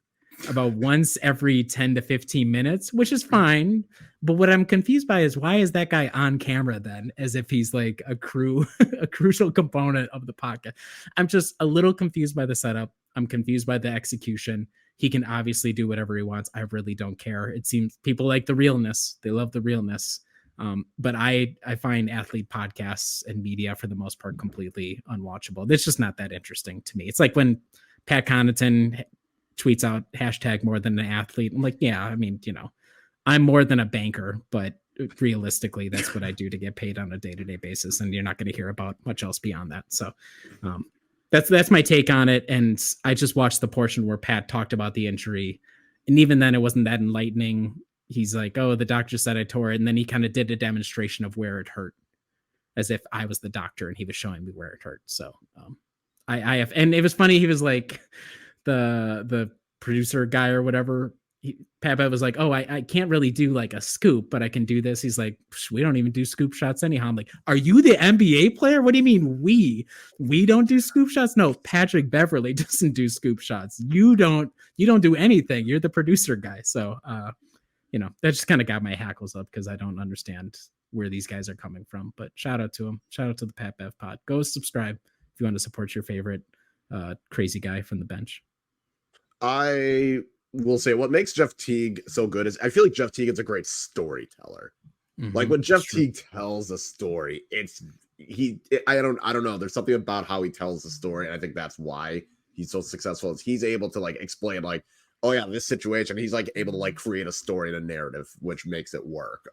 about once every 10 to 15 minutes, which is fine. But what I'm confused by is, why is that guy on camera then, as if he's like a crucial component of the podcast? I'm just a little confused by the setup. I'm confused by the execution. He can obviously do whatever he wants. I really don't care. It seems people like the realness. They love the realness. But I find athlete podcasts and media for the most part completely unwatchable. It's just not that interesting to me. It's like when Pat Connaughton tweets out hashtag more than an athlete. I'm like, yeah, I mean, I'm more than a banker, but realistically, that's what I do to get paid on a day-to-day basis. And you're not going to hear about much else beyond that. So that's my take on it. And I just watched the portion where Pat talked about the injury. And even then it wasn't that enlightening. He's like, oh, the doctor said I tore it. And then he kind of did a demonstration of where it hurt, as if I was the doctor and he was showing me where it hurt. So I have, and it was funny. He was like, the producer guy or whatever, Pat Bev was like, oh, I can't really do like a scoop, but I can do this. He's like, we don't even do scoop shots anyhow. I'm like, are you the NBA player? What do you mean we don't do scoop shots? No, Patrick Beverly doesn't do scoop shots. You don't do anything. You're the producer guy. So that just kind of got my hackles up, because I don't understand where these guys are coming from. But shout out to him. Shout out to the Pat Bev pod. Go subscribe if you want to support your favorite crazy guy from the bench. I will say what makes Jeff Teague so good is I feel like Jeff Teague is a great storyteller. Mm-hmm. Like when Jeff Teague tells a story, I don't know. There's something about how he tells the story, and I think that's why he's so successful. Is he's able to like explain like, oh yeah, this situation. He's like able to like create a story and a narrative, which makes it work.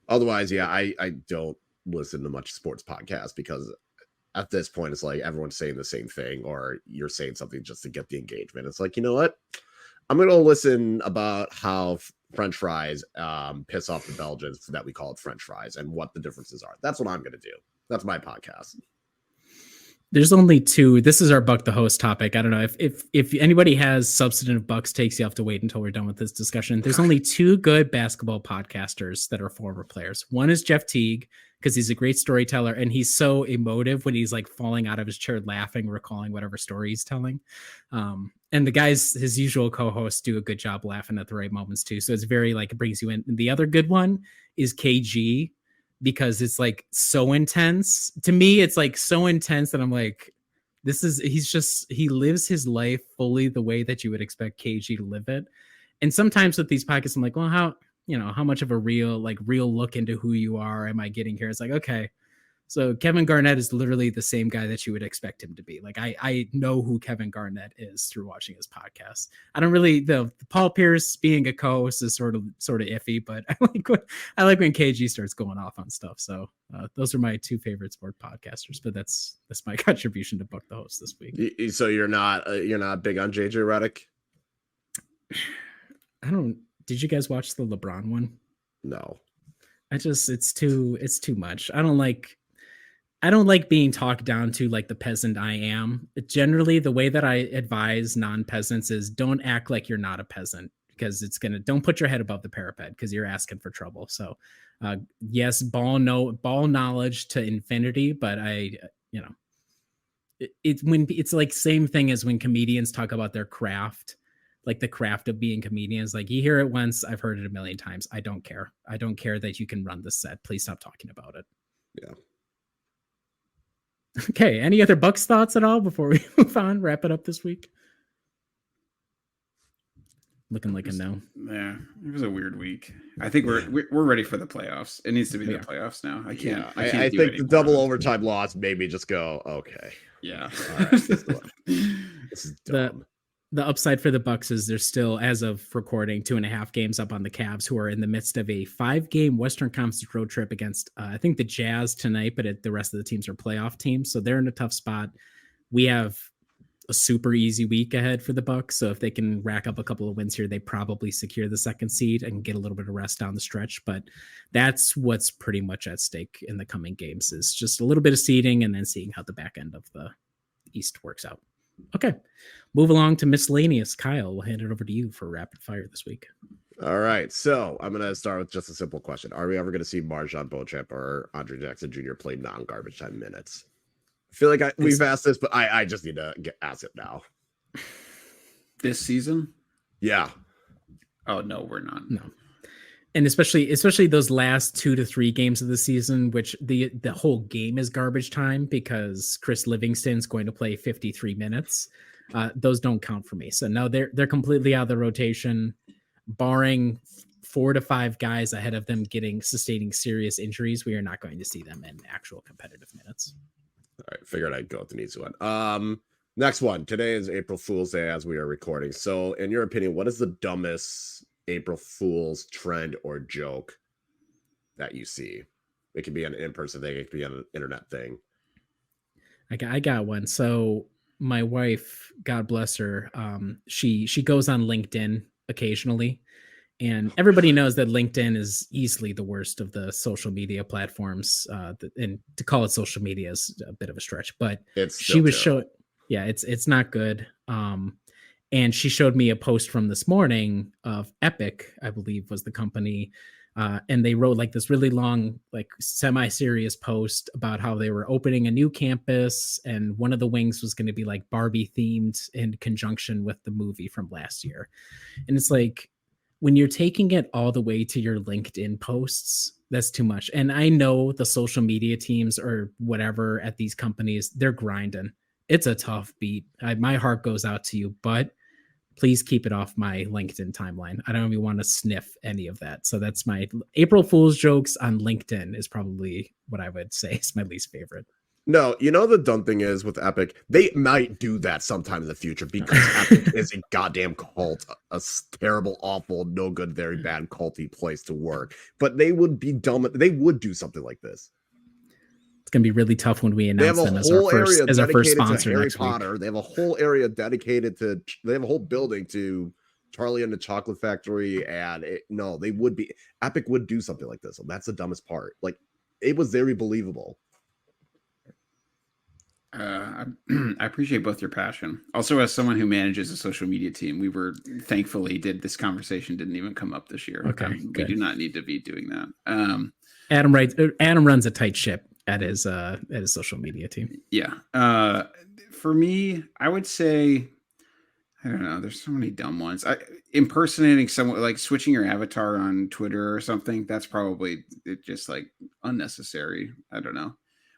Otherwise, yeah, I don't listen to much sports podcasts, because at this point, it's like everyone's saying the same thing, or you're saying something just to get the engagement. It's like, you know what? I'm going to listen about how French fries piss off the Belgians that we call it French fries, and what the differences are. That's what I'm going to do. That's my podcast. There's only two. This is our Buck the Host topic. I don't know if anybody has substantive Bucks takes, you have to wait until we're done with this discussion. There's only two good basketball podcasters that are former players. One is Jeff Teague, because he's a great storyteller, and he's so emotive when he's like falling out of his chair laughing, recalling whatever story he's telling. And the guys, his usual co-hosts, do a good job laughing at the right moments too. So it's very like, it brings you in. And the other good one is KG, because it's like so intense. To me, it's like so intense that I'm like, he lives his life fully the way that you would expect KG to live it. And sometimes with these podcasts, I'm like, well, how much of a real look into who you are am I getting here? It's like, okay, So Kevin Garnett is literally the same guy that you would expect him to be. Like I know who Kevin Garnett is through watching his podcast. I don't really the Paul Pierce being a co-host is sort of iffy, but I like when KG starts going off on stuff. So those are my two favorite sport podcasters. But that's my contribution to Buck the Host this week. So you're not big on JJ Redick? I don't. Did you guys watch the LeBron one? No. It's too much. I don't like being talked down to like the peasant I am. Generally, the way that I advise non-peasants is don't act like you're not a peasant, because don't put your head above the parapet because you're asking for trouble. So yes, ball knowledge to infinity, but it's like same thing as when comedians talk about their craft, like the craft of being comedians. Like you hear it once, I've heard it a million times. I don't care that you can run the set. Please stop talking about it. Yeah. Okay. Any other Bucks thoughts at all before we move on? Wrap it up this week. Looking like a no. Yeah, it was a weird week. I think we're ready for the playoffs. It needs to be the playoffs now. I can't. I think the double overtime loss made me just go, okay. Yeah. All right, this is dumb. The upside for the Bucks is they're still, as of recording, 2.5 games up on the Cavs, who are in the midst of a 5-game Western Conference road trip against, I think, the Jazz tonight, but the rest of the teams are playoff teams, so they're in a tough spot. We have a super easy week ahead for the Bucks, so if they can rack up a couple of wins here, they probably secure the 2nd seed and get a little bit of rest down the stretch. But that's what's pretty much at stake in the coming games, is just a little bit of seeding and then seeing how the back end of the East works out. Okay, move along to miscellaneous. Kyle, we'll hand it over to you for rapid fire this week. All right, so I'm going to start with just a simple question. Are we ever going to see Marjon Beauchamp or Andre Jackson Jr. play non-garbage time minutes? I feel like we've asked this, but I just need to ask it now. This season? Yeah. Oh, no, we're not. No. And especially those last 2 to 3 games of the season, which the whole game is garbage time because Chris Livingston's going to play 53 minutes. Those don't count for me. So no, they're completely out of the rotation, barring 4 to 5 guys ahead of them sustaining serious injuries. We are not going to see them in actual competitive minutes. All right, figured I'd go with an easy one. Next one. Today is April Fool's Day as we are recording. So in your opinion, what is the dumbest April Fool's trend or joke that you see? It could be an in-person thing, it could be an internet thing. I got one. So my wife, God bless her, she goes on LinkedIn occasionally, and everybody knows that LinkedIn is easily the worst of the social media platforms. And to call it social media is a bit of a stretch, but it's not good. And she showed me a post from this morning of Epic, I believe was the company. And they wrote like this really long, like semi-serious post about how they were opening a new campus. And one of the wings was going to be like Barbie themed in conjunction with the movie from last year. And it's like, when you're taking it all the way to your LinkedIn posts, that's too much. And I know the social media teams or whatever at these companies, they're grinding. It's a tough beat. My heart goes out to you, but please keep it off my LinkedIn timeline. I don't even want to sniff any of that. So that's my April Fool's jokes on LinkedIn is probably what I would say is my least favorite. No, the dumb thing is with Epic, they might do that sometime in the future because Epic is a goddamn cult, a terrible, awful, no good, very bad, culty place to work. But they would be dumb. They would do something like this. It's going to be really tough when we announce them as our first sponsor Harry next Potter. week. They have a whole area dedicated to. They have a whole building to Charlie and the Chocolate Factory, and they would be. Epic would do something like this. That's the dumbest part. Like, it was very believable. I appreciate both your passion. Also, as someone who manages a social media team, we were thankfully this conversation didn't even come up this year. Okay, we do not need to be doing that. Adam runs a tight ship at his social media team. Yeah. For me, I would say, I don't know. There's so many dumb ones. Impersonating someone, like switching your avatar on Twitter or something. That's probably just like unnecessary. I don't know.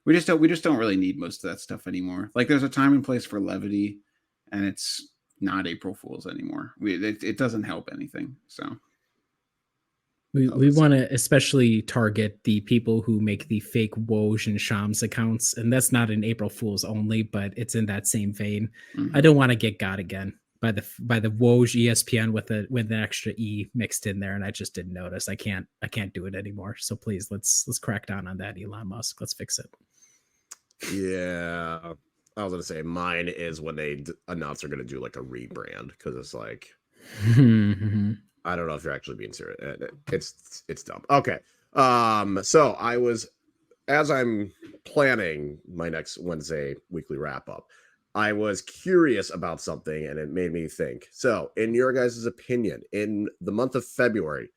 We just don't really need most of that stuff anymore. Like there's a time and place for levity, and it's not April Fool's anymore. It doesn't help anything. So We want to especially target the people who make the fake Woj and Shams accounts, and that's not an April Fool's only, but it's in that same vein. I don't want to get got again by the Woj ESPN with an extra E mixed in there, and I just didn't notice. I can't do it anymore. So please let's crack down on that, Elon Musk. Let's fix it. Yeah, I was gonna say mine is when they announce they're gonna do like a rebrand, because it's like I don't know if you're actually being serious. It's dumb. Okay. So as I'm planning my next Wednesday weekly wrap up, I was curious about something and it made me think. So, in your guys' opinion, in the month of February,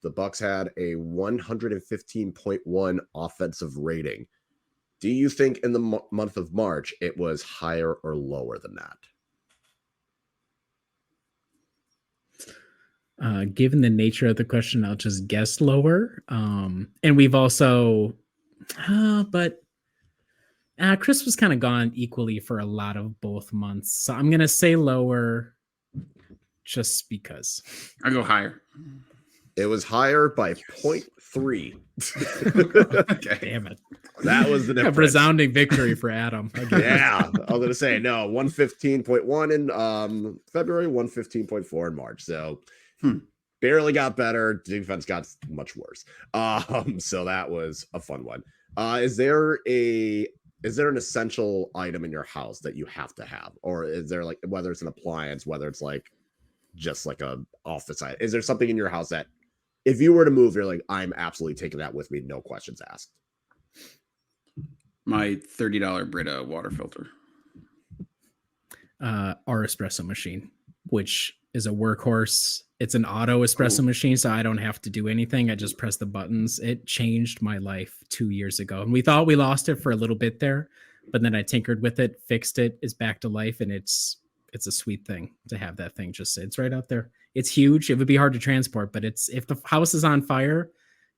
the Bucks had a 115.1 offensive rating. Do you think in the month of March it was higher or lower than that? Given the nature of the question, I'll just guess lower. And we've also, but Chris was kind of gone equally for a lot of both months. So I'm going to say lower just because. I go higher. It was higher by 0.3. Okay. Damn it. That was the difference. A resounding victory for Adam. Yeah, I was going to say, no, 115.1 in February, 115.4 in March. So barely got better. Defense got much worse. So that was a fun one. Is there an essential item in your house that you have to have? Or is there, like, whether it's an appliance, whether it's like just like a office item, is there something in your house that if you were to move, you're like, I'm absolutely taking that with me, no questions asked? My $30 Brita water filter. Our espresso machine, which is a workhorse. It's an auto espresso machine, so I don't have to do anything. I just press the buttons. It changed my life 2 years ago. And we thought we lost it for a little bit there, but then I tinkered with it, fixed it, it's back to life, and it's a sweet thing to have that thing just it's right out there. It's huge. It would be hard to transport, but if the house is on fire,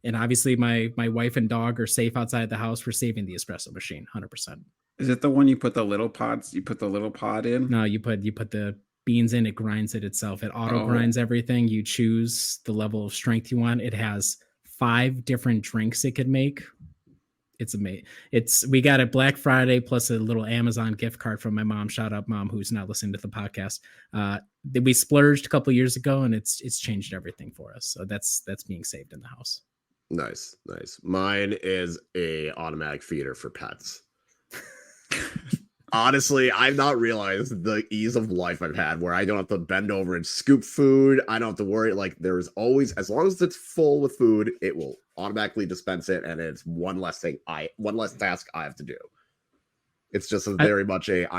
and obviously my wife and dog are safe outside the house, we're saving the espresso machine 100%. Is it the one you put the little pods? You put the little pod in? No, you put the beans in, it grinds it itself. It auto grinds everything. You choose the level of strength you want. It has 5 different drinks it could make. It's amazing. We got it Black Friday plus a little Amazon gift card from my mom. Shout out mom, who's not listening to the podcast. We splurged a couple years ago, and it's changed everything for us. So that's being saved in the house. Nice. Mine is a automatic feeder for pets. Honestly, I've not realized the ease of life I've had where I don't have to bend over and scoop food. I don't have to worry. Like, there's always, as long as it's full with food, it will automatically dispense it, and it's one less task I have to do. It's just very much it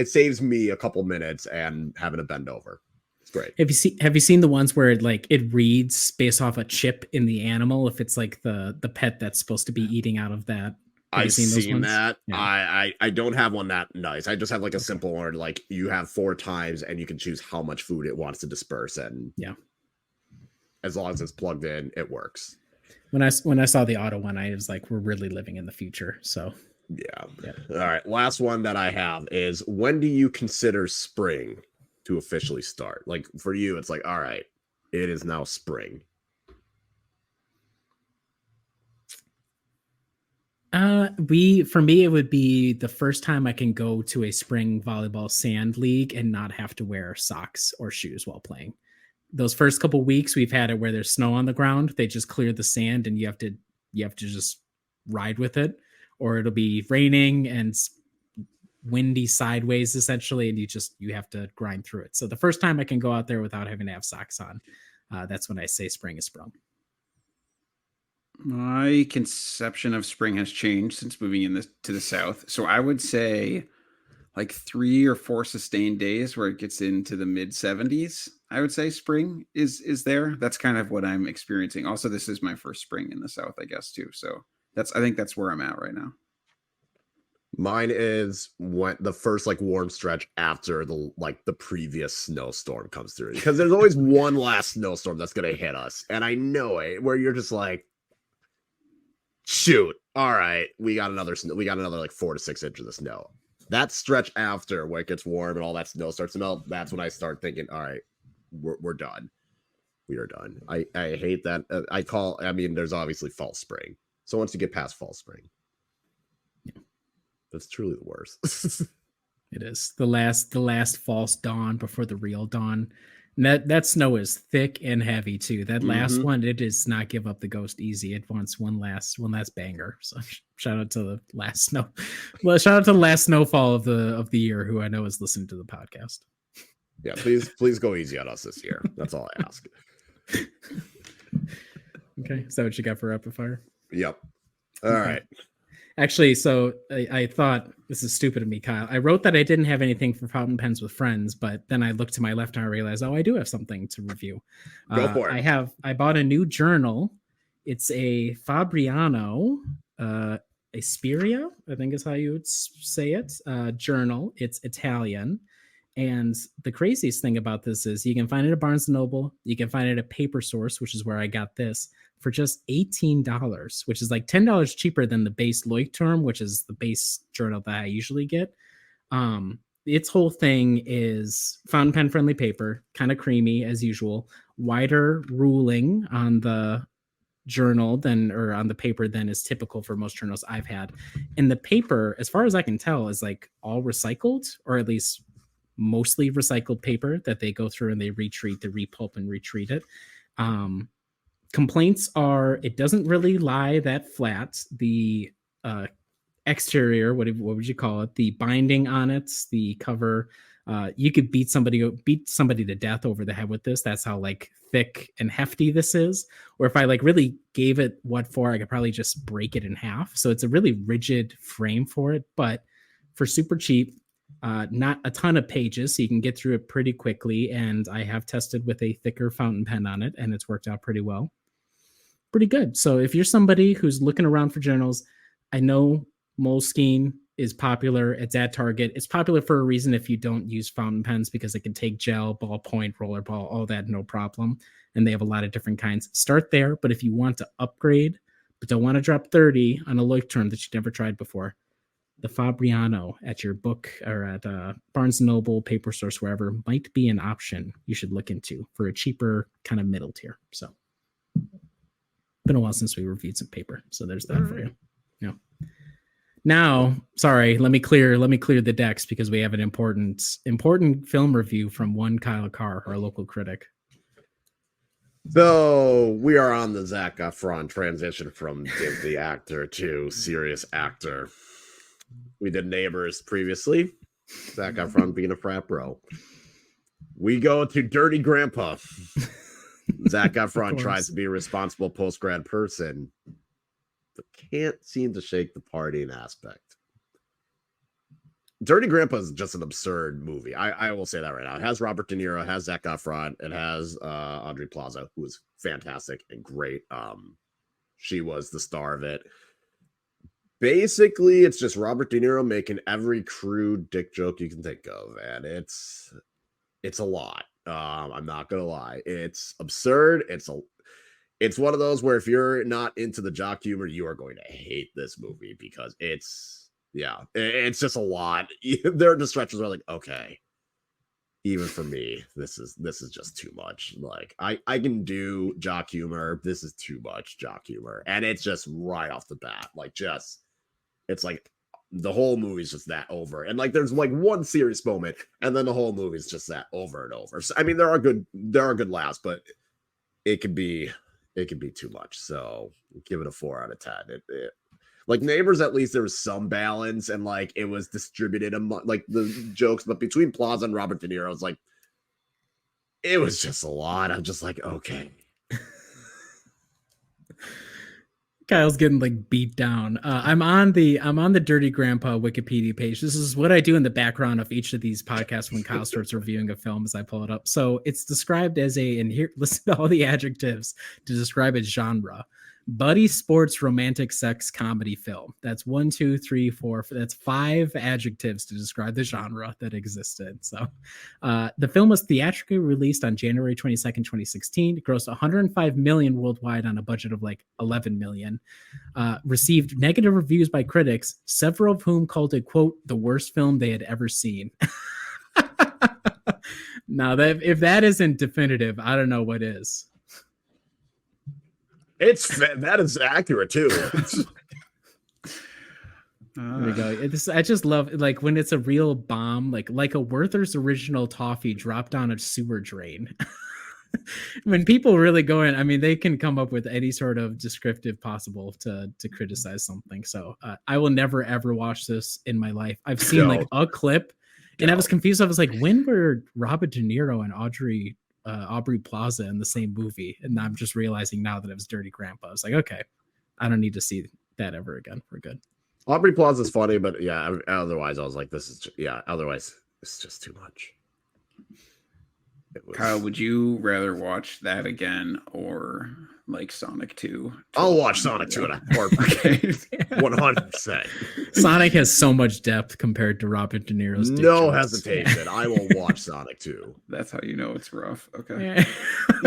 saves me a couple minutes and having to bend over. It's great. Have you seen the ones where it reads based off a chip in the animal if it's like the pet that's supposed to be eating out of that? I've seen that. Yeah. I don't have one that nice. I just have like a simple one, like you have 4 times and you can choose how much food it wants to disperse, and as long as it's plugged in, it works. When I saw the auto one, I was like, we're really living in the future. So yeah. All right, last one that I have is, when do you consider spring to officially start? Like, for you, it's like, all right, it is now spring. For me, it would be the first time I can go to a spring volleyball sand league and not have to wear socks or shoes while playing. Those first couple weeks we've had it where there's snow on the ground, they just clear the sand and you have to just ride with it, or it'll be raining and windy sideways essentially, and you have to grind through it. So the first time I can go out there without having to have socks on, that's when I say spring is sprung. My conception of spring has changed since moving to the south. So I would say like 3 or 4 sustained days where it gets into the mid 70s. I would say spring is there. That's kind of what I'm experiencing. Also, this is my first spring in the south, I guess, too. So I think that's where I'm at right now. Mine is when the first like warm stretch after the previous snowstorm comes through, because there's always one last snowstorm that's going to hit us. And I know it, where you're just like, shoot, all right, we got another like 4 to 6 inches of snow. That stretch after, where it gets warm and all that snow starts to melt, that's when I start thinking, all right, we're done. We are done. I hate that. I mean, there's obviously fall spring. So once you get past fall spring, that's truly the worst. It is the last false dawn before the real dawn. And that snow is thick and heavy too. That last one, it does not give up the ghost easy. It wants one last banger. So shout out to the last snow. Well, shout out to the last snowfall of the year, who I know is listening to the podcast. Yeah, please go easy on us this year. That's all I ask. Okay, is that what you got for rapid fire? Yep. All right. Actually, so I thought, this is stupid of me, Kyle. I wrote that I didn't have anything for fountain pens with friends, but then I looked to my left and I realized, I do have something to review. Go for it. I bought a new journal. It's a Fabriano, Asperia, I think is how you would say it, journal. It's Italian. And the craziest thing about this is you can find it at Barnes & Noble. You can find it at Paper Source, which is where I got this, for just $18, which is like $10 cheaper than the base Leuchtturm, which is the base journal that I usually get. Its whole thing is fountain pen friendly paper, kind of creamy as usual, wider ruling on the journal or on the paper than is typical for most journals I've had. And the paper, as far as I can tell, is like all recycled, or at least mostly recycled paper that they go through and they retreat, they repulp and retreat it. Complaints are it doesn't really lie that flat. The exterior, what would you call it? The binding on it, the cover, you could beat somebody to death over the head with this. That's how like thick and hefty this is. Or if I like really gave it what for, I could probably just break it in half. So it's a really rigid frame for it, but for super cheap. Not a ton of pages, so you can get through it pretty quickly. And I have tested with a thicker fountain pen on it, and it's worked out pretty well. Pretty good. So if you're somebody who's looking around for journals, I know Moleskine is popular. It's at Target. It's popular for a reason if you don't use fountain pens, because it can take gel, ballpoint, rollerball, all that, no problem. And they have a lot of different kinds. Start there. But if you want to upgrade, but don't want to drop 30 on a Leuchtturm that you've never tried before, the Fabriano at your book or at Barnes & Noble, Paper Source, wherever, might be an option you should look into for a cheaper kind of middle tier. So been a while since we reviewed some paper. So there's that for you. Yeah. Now, sorry, let me clear the decks, because we have an important film review from one Kyle Carr, our local critic. So we are on the Zac Efron transition from the actor to serious actor. We did Neighbors previously. Zac Efron being a frat bro. We go to Dirty Grandpa. Zac Efron tries to be a responsible post-grad person, but can't seem to shake the partying aspect. Dirty Grandpa is just an absurd movie. I will say that right now. It has Robert De Niro, it has Zac Efron, it has Aubrey Plaza, who is fantastic and great. She was the star of it. Basically, it's just Robert De Niro making every crude dick joke you can think of, and it's a lot. I'm not gonna lie. It's absurd. It's one of those where if you're not into the jock humor, you are going to hate this movie, because it's just a lot. There are the stretches where like, okay, even for me, this is just too much. Like I can do jock humor. This is too much jock humor, and it's just right off the bat, like it's like the whole movie's just that over. And like there's like one serious moment, and then the whole movie's just that over and over. So I mean, there are good laughs, but it could be too much. So give it a 4 out of 10. Like Neighbors, at least there was some balance, and like it was distributed among like the jokes, but between Plaza and Robert De Niro, it's like it was just a lot. I'm just like, okay. Kyle's getting like beat down. I'm on the Dirty Grandpa Wikipedia page. This is what I do in the background of each of these podcasts when Kyle starts reviewing a film as I pull it up. So it's described as and here, listen to all the adjectives to describe its genre: buddy sports romantic sex comedy film. That's 1, 2, 3, 4. That's 5 adjectives to describe the genre that existed. So the film was theatrically released on January 22nd, 2016. It grossed 105 million worldwide on a budget of like 11 million. Received negative reviews by critics, several of whom called it, quote, the worst film they had ever seen. Now, if that isn't definitive, I don't know what is. That is accurate too. There we go. I just love like when it's a real bomb, like a Werther's original toffee dropped down a sewer drain. When people really go in, I mean, they can come up with any sort of descriptive possible to criticize something. So I will never ever watch this in my life. I've seen like a clip, and I was confused. I was like, when were Robert De Niro and Aubrey Plaza in the same movie? And I'm just realizing now that it was Dirty Grandpa. I was like, okay, I don't need to see that ever again. We're good. Aubrey Plaza is funny, but yeah, otherwise I was like, otherwise it's just too much. Kyle, would you rather watch that again or like Sonic 2? I'll watch Sonic 2 in a heartbeat. 100%. Sonic has so much depth compared to Robert De Niro's. No hesitation. I will watch Sonic 2. That's how you know it's rough. Okay. Yeah.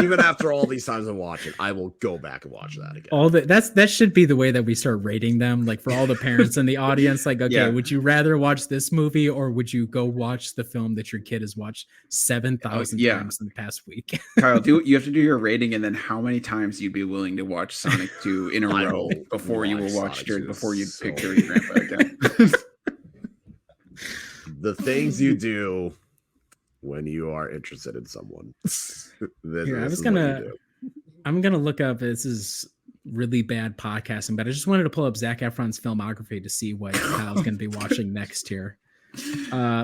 Even after all these times I watch it, I will go back and watch that again. That should be the way that we start rating them. Like for all the parents in the audience, like, okay, would you rather watch this movie or would you go watch the film that your kid has watched 7,000 times in the past week? Kyle, you have to do your rating and then how many times you'd be willing to watch Sonic 2 in a row before you will watch before you pick Dirty Grandpa again. The things you do when you are interested in someone. I'm gonna look up. This is really bad podcasting, but I just wanted to pull up Zac Efron's filmography to see what Kyle's gonna be watching next here.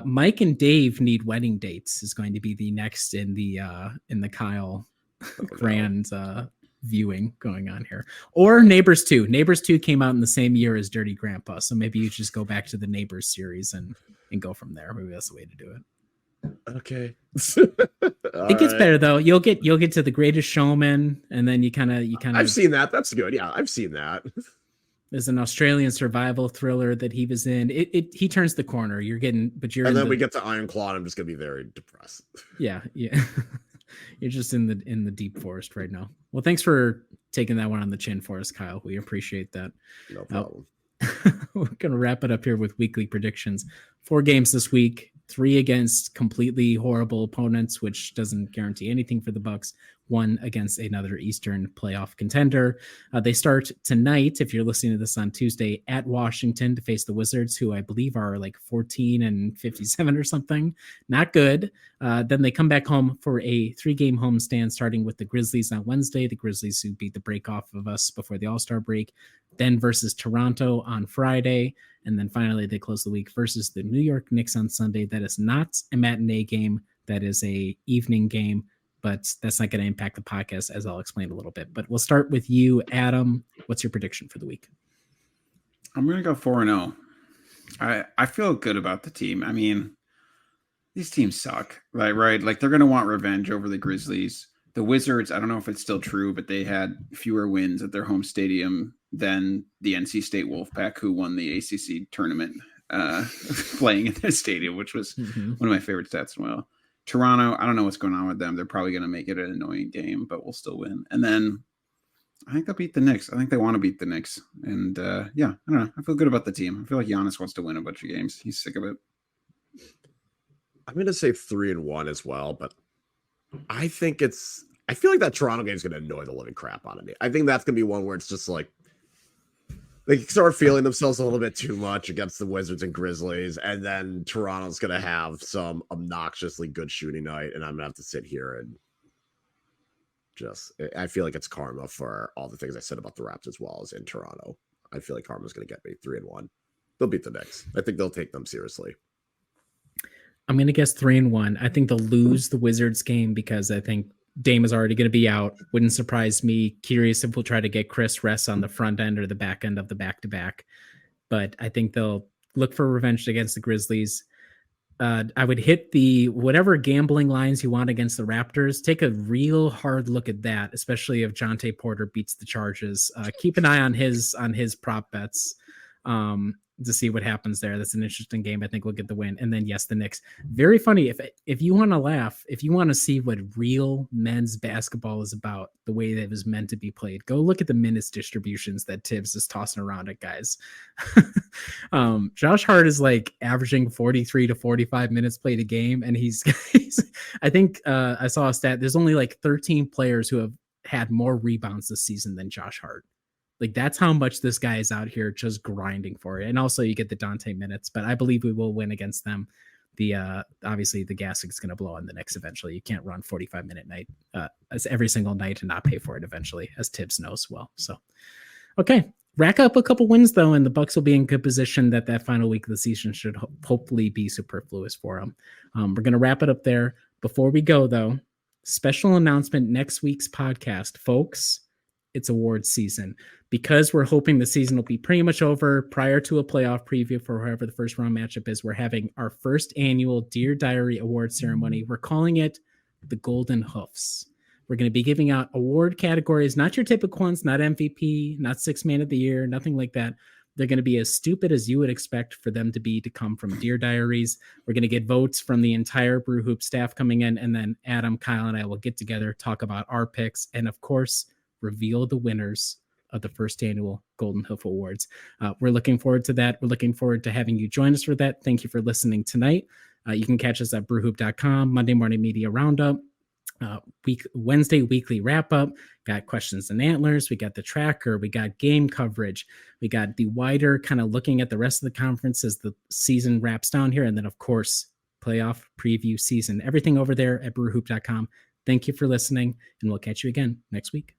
Mike and Dave Need Wedding Dates is going to be the next in the Kyle grand viewing going on here. Or Neighbors 2. Neighbors 2 came out in the same year as Dirty Grandpa, so maybe you just go back to the Neighbors series and go from there. Maybe that's the way to do it. Okay. It gets better though. You'll get to The Greatest Showman, and then you kind of. I've seen that. That's good. Yeah, I've seen that. There's an Australian survival thriller that he was in. He turns the corner. And then we get to Iron Claw, and I'm just gonna be very depressed. Yeah. You're just in the deep forest right now. Well, thanks for taking that one on the chin for us, Kyle. We appreciate that. No problem. We're gonna wrap it up here with weekly predictions. 4 games this week, 3 against completely horrible opponents, which doesn't guarantee anything for the Bucks. 1 against another Eastern playoff contender. They start tonight, if you're listening to this on Tuesday, at Washington to face the Wizards, who I believe are like 14-57 or something. Not good. Then they come back home for a 3-game homestand, starting with the Grizzlies on Wednesday. The Grizzlies who beat the break off of us before the All-Star break. Then versus Toronto on Friday. And then finally they close the week versus the New York Knicks on Sunday. That is not a matinee game. That is a evening game. But that's not going to impact the podcast, as I'll explain a little bit. But we'll start with you, Adam. What's your prediction for the week? I'm going to go 4-0. I feel good about the team. I mean, these teams suck, right? Like they're going to want revenge over the Grizzlies. The Wizards, I don't know if it's still true, but they had fewer wins at their home stadium than the NC State Wolfpack, who won the ACC tournament playing in their stadium, which was one of my favorite stats as well. Toronto, I don't know what's going on with them. They're probably going to make it an annoying game, but we'll still win. And then I think they'll beat the Knicks. I think they want to beat the Knicks. And I don't know. I feel good about the team. I feel like Giannis wants to win a bunch of games. He's sick of it. I'm going to say 3-1 as well, but I feel like that Toronto game is going to annoy the living crap out of me. I think that's going to be one where it's just like, they start feeling themselves a little bit too much against the Wizards and Grizzlies, and then Toronto's going to have some obnoxiously good shooting night, and I'm going to have to sit here and I feel like it's karma for all the things I said about the Raps as well as in Toronto. I feel like karma's going to get me 3-1. They'll beat the Knicks. I think they'll take them seriously. I'm going to guess 3-1. I think they'll lose the Wizards game because I think Dame is already going to be out. Wouldn't surprise me. Curious if we'll try to get Chris rest on the front end or the back end of the back-to-back. But I think they'll look for revenge against the Grizzlies. I would hit the whatever gambling lines you want against the Raptors. Take a real hard look at that, especially if Jonte Porter beats the charges. Keep an eye on his prop bets. To see what happens there. That's an interesting game. I think we'll get the win. And then yes, the Knicks. Very funny. If you want to laugh, if you want to see what real men's basketball is about, the way that it was meant to be played, go look at the minutes distributions that Tibbs is tossing around at guys. Josh Hart is like averaging 43 to 45 minutes played a game. And he's I think I saw a stat. There's only like 13 players who have had more rebounds this season than Josh Hart. Like, that's how much this guy is out here just grinding for it. And also you get the Dante minutes, but I believe we will win against them. Obviously the gas is going to blow on the Knicks eventually. You can't run 45-minute night as every single night and not pay for it eventually, as Tibbs knows well. So, okay. Rack up a couple wins though, and the Bucks will be in good position that final week of the season should hopefully be superfluous for them. We're going to wrap it up there. Before we go though, special announcement next week's podcast, folks. It's awards season, because we're hoping the season will be pretty much over prior to a playoff preview for whoever the first round matchup is. We're having our first annual Dear Diary award ceremony. We're calling it the Golden Hoofs. We're going to be giving out award categories, not your typical ones, not MVP, not sixth man of the year, nothing like that. They're going to be as stupid as you would expect for them to be to come from Dear Diaries. We're going to get votes from the entire Brew Hoop staff coming in, and then Adam, Kyle, and I will get together, talk about our picks, and of course, reveal the winners of the first annual Golden Hoof Awards. We're looking forward to that. We're looking forward to having you join us for that. Thank you for listening tonight. You can catch us at brewhoop.com, Monday morning media roundup, Wednesday weekly wrap up. Got questions and antlers. We got the tracker. We got game coverage. We got the wider kind of looking at the rest of the conference as the season wraps down here. And then of course, playoff preview season, everything over there at brewhoop.com. Thank you for listening, and we'll catch you again next week.